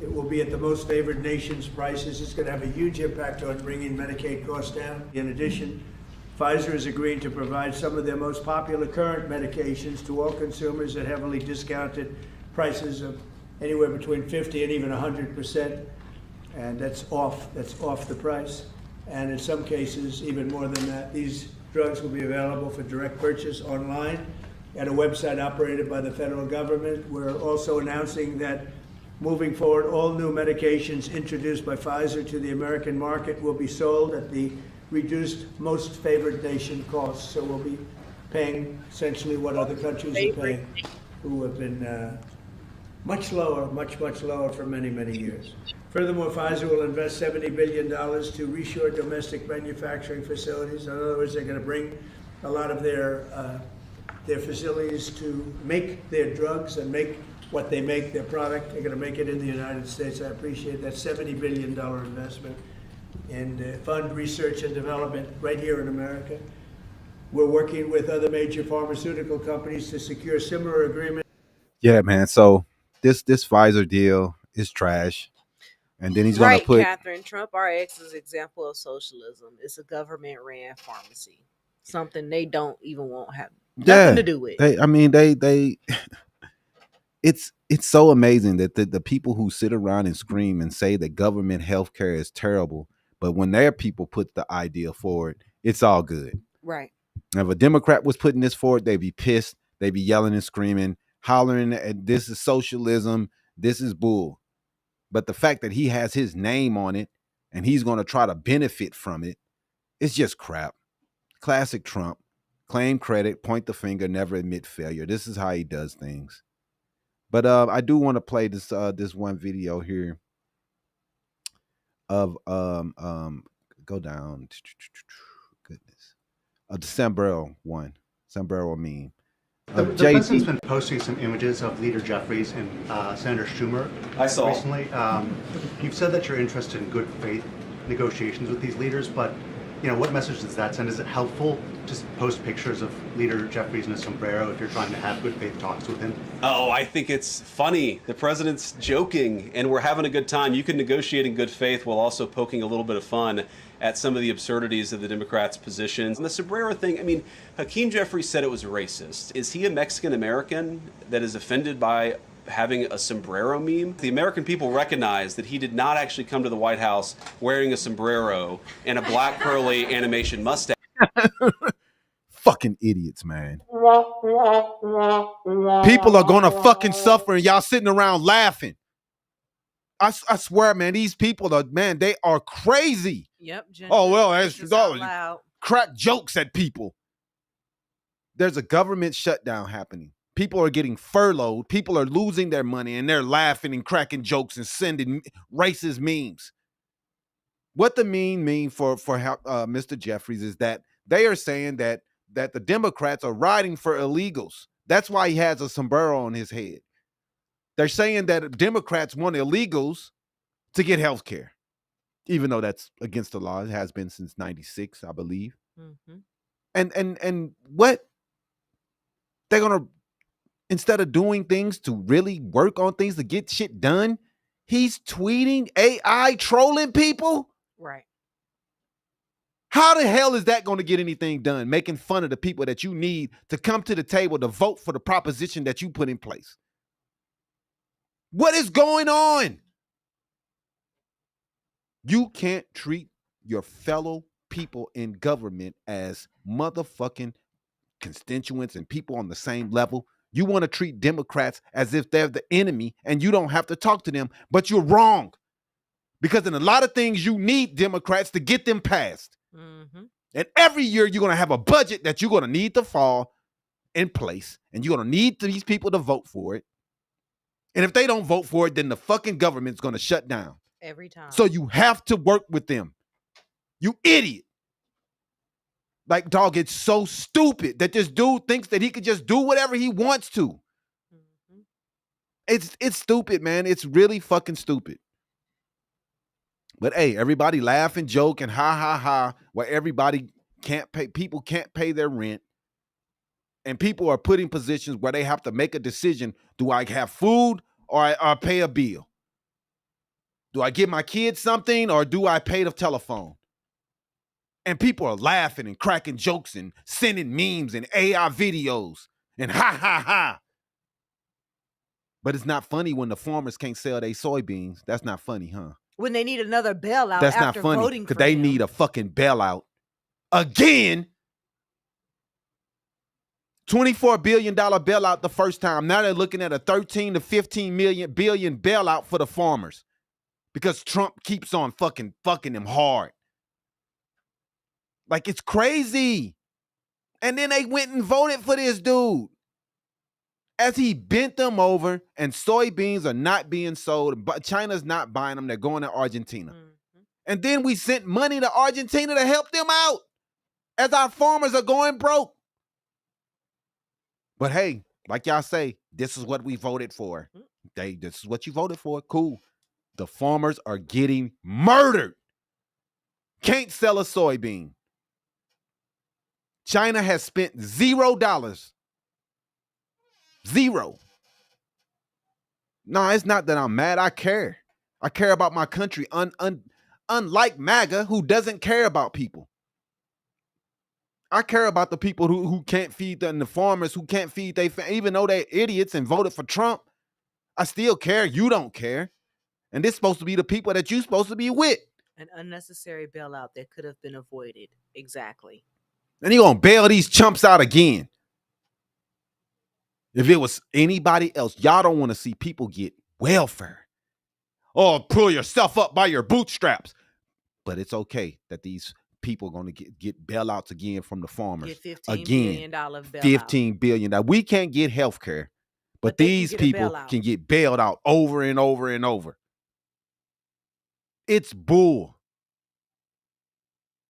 it will be at the most favored nation's prices. It's going to have a huge impact on bringing Medicaid costs down. In addition, Pfizer is agreeing to provide some of their most popular current medications to all consumers at heavily discounted prices of anywhere between 50 and even 100%, and that's off the price. And in some cases, even more than that. These drugs will be available for direct purchase online at a website operated by the federal government. We're also announcing that moving forward, all new medications introduced by Pfizer to the American market will be sold at the reduced most favored nation costs. So we'll be paying essentially what other countries are paying, who have been much lower for many, many years. Furthermore, Pfizer will invest $70 billion to reshore domestic manufacturing facilities. In other words, they're going to bring a lot of their facilities to make their drugs and make what they make, their product. They're going to make it in the United States. I appreciate that $70 billion investment and fund research and development right here in America. We're working with other major pharmaceutical companies to secure similar agreements. Yeah, man. So this Pfizer deal is trash, and then he's gonna Right, put Catherine. TrumpRx is an example of socialism. It's a government-ran pharmacy, something they don't even want have nothing to do with. They it's so amazing that the people who sit around and scream and say that government healthcare is terrible, but when their people put the idea forward, it's all good. Right. If a Democrat was putting this forward, they'd be pissed, they'd be yelling and screaming, hollering at this is socialism, this is bull. But the fact that he has his name on it and he's going to try to benefit from it, it's just crap. Classic Trump. Claim credit, point the finger, never admit failure. This is how he does things. But I do want to play this one video here of go down. Goodness. A December one. December meme. The president's been posting some images of Leader Jeffries and Senator Schumer I saw. recently. You've said that you're interested in good faith negotiations with these leaders, but what message does that send? Is it helpful to post pictures of Leader Jeffries in a sombrero if you're trying to have good faith talks with him? Oh, I think it's funny. The president's joking, and we're having a good time. You can negotiate in good faith while also poking a little bit of fun at some of the absurdities of the Democrats' positions. And the sombrero thing, Hakeem Jeffries said it was racist. Is he a Mexican-American that is offended by having a sombrero meme? The American people recognize that he did not actually come to the White House wearing a sombrero and a black curly animation mustache. Fucking idiots, man. People are gonna fucking suffer and y'all sitting around laughing. I swear, man, these people are, man, they are crazy. Yep. Oh, well, that's crack jokes at people. There's a government shutdown happening. People are getting furloughed. People are losing their money, and they're laughing and cracking jokes and sending racist memes. What the meme mean for Mr. Jeffries is that they are saying that the Democrats are riding for illegals. That's why he has a sombrero on his head. They're saying that Democrats want illegals to get health care, even though that's against the law. It has been since 96, I believe. Mm-hmm. And what? They're going to, instead of doing things to really work on things to get shit done, he's tweeting AI trolling people? Right. How the hell is that going to get anything done? Making fun of the people that you need to come to the table to vote for the proposition that you put in place. What is going on? You can't treat your fellow people in government as motherfucking constituents and people on the same level. You want to treat Democrats as if they're the enemy and you don't have to talk to them, but you're wrong. Because in a lot of things, you need Democrats to get them passed. Mm-hmm. And every year, you're going to have a budget that you're going to need to fall in place, and you're going to need these people to vote for it. And if they don't vote for it, then the fucking government's going to shut down. Every time. So you have to work with them. You idiot. Like, dog, it's so stupid that this dude thinks that he could just do whatever he wants to. Mm-hmm. It's stupid, man. It's really fucking stupid. But hey, everybody laugh and joke and ha ha ha, where everybody people can't pay their rent. And people are put in positions where they have to make a decision. Do I have food or I pay a bill? Do I give my kids something or do I pay the telephone? And people are laughing and cracking jokes and sending memes and AI videos and ha ha ha. But it's not funny when the farmers can't sell their soybeans. That's not funny, huh? When they need another bailout That's after not funny voting for because they him. need a fucking bailout again. $24 billion bailout the first time. Now they're looking at a 13 to 15 billion bailout for the farmers because Trump keeps on fucking them hard. Like, it's crazy. And then they went and voted for this dude as he bent them over, and soybeans are not being sold, but China's not buying them. They're going to Argentina. Mm-hmm. And then we sent money to Argentina to help them out as our farmers are going broke. But hey, like y'all say, this is what we voted for. This is what you voted for. Cool. The farmers are getting murdered. Can't sell a soybean. China has spent $0. Zero. No, it's not that I'm mad. I care. I care about my country. Unlike MAGA, who doesn't care about people. I care about the people who can't feed and the farmers who can't feed their family. Even though they're idiots and voted for Trump, I still care. You don't care. And this is supposed to be the people that you're supposed to be with. An unnecessary bailout that could have been avoided. Exactly. And you're going to bail these chumps out again. If it was anybody else, y'all don't want to see people get welfare. Oh, pull yourself up by your bootstraps. But it's okay that these people are going to get bailouts again from the farmers. Get $15 again, billion bailout. $15 billion. Now, we can't get health care, but these people can get bailed out over and over and over. It's bull.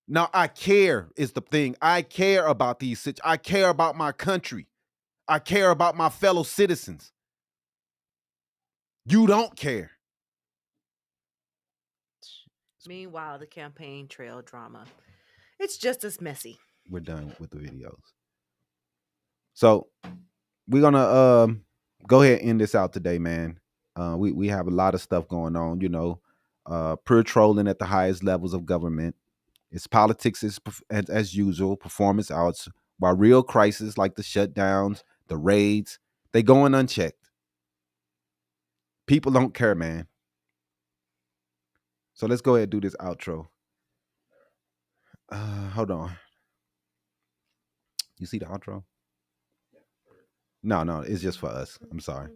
Now, I care is the thing. I care about these situations. I care about my country. I care about my fellow citizens. You don't care. Meanwhile, the campaign trail drama, it's just as messy. We're done with the videos. So we're gonna go ahead and end this out today, man. We have a lot of stuff going on, you know, pure trolling at the highest levels of government. It's politics as usual, performance arts, while real crises like the shutdowns, the raids, they going unchecked. People don't care, man. So let's go ahead and do this outro. Hold on. You see the outro? No, it's just for us. I'm sorry.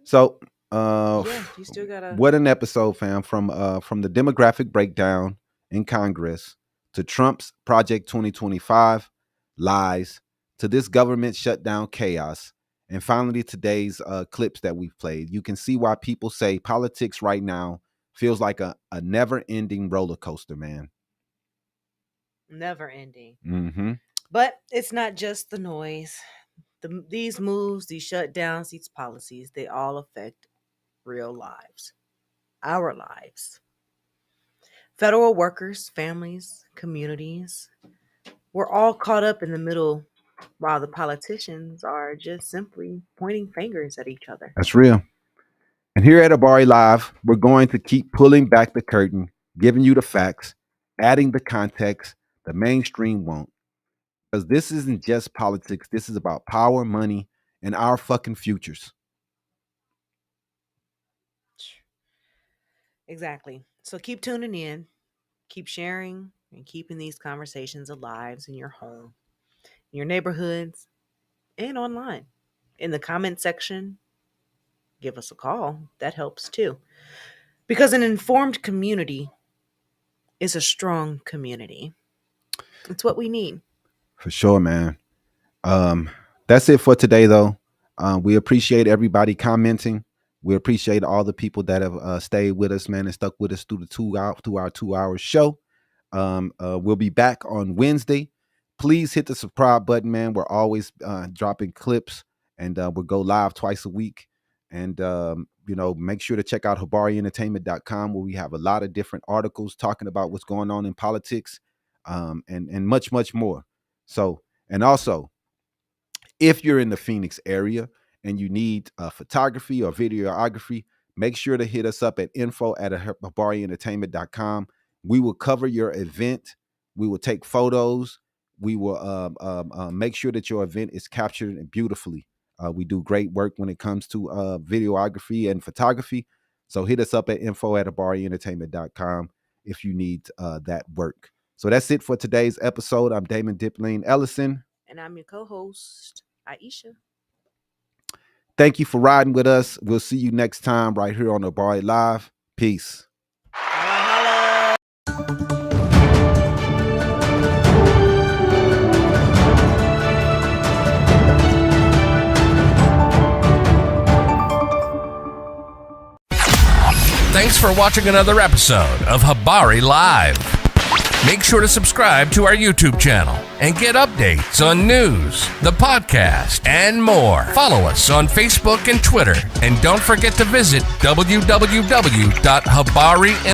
So, you still gotta... what an episode, fam. From the demographic breakdown in Congress to Trump's Project 2025 lies to this government shutdown chaos, and finally today's clips that we've played. You can see why people say politics right now feels like a never-ending roller coaster, man. Never ending. Mm-hmm. But it's not just the noise. These moves, these shutdowns, these policies, they all affect real lives. Our lives. Federal workers, families, communities, we're all caught up in the middle while the politicians are just simply pointing fingers at each other. That's real. And here at Habari Live, we're going to keep pulling back the curtain, giving you the facts, adding the context the mainstream won't. Because this isn't just politics. This is about power, money, and our fucking futures. Exactly. So keep tuning in, keep sharing, and keeping these conversations alive in your home, in your neighborhoods, and online. In the comment section, give us a call. That helps too. Because an informed community is a strong community. It's what we need. For sure, man. That's it for today, though. We appreciate everybody commenting. We appreciate all the people that have stayed with us, man, and stuck with us through our 2-hour show. We'll be back on Wednesday. Please hit the subscribe button, man. We're always dropping clips, and we'll go live twice a week. And, make sure to check out HabariEntertainment.com, where we have a lot of different articles talking about what's going on in politics, and much, much more. So, and also, if you're in the Phoenix area and you need photography or videography, make sure to hit us up at info@HabariEntertainment.com. We will cover your event. We will take photos. We will make sure that your event is captured beautifully. We do great work when it comes to videography and photography. So hit us up at info@HabariEntertainment.com if you need that work. So that's it for today's episode. I'm Damon Dipline Ellison. And I'm your co-host, Aisha. Thank you for riding with us. We'll see you next time right here on Habari Live. Peace. Holla. Thanks for watching another episode of Habari Live. Make sure to subscribe to our YouTube channel and get updates on news, the podcast, and more. Follow us on Facebook and Twitter. And don't forget to visit www.habari.com.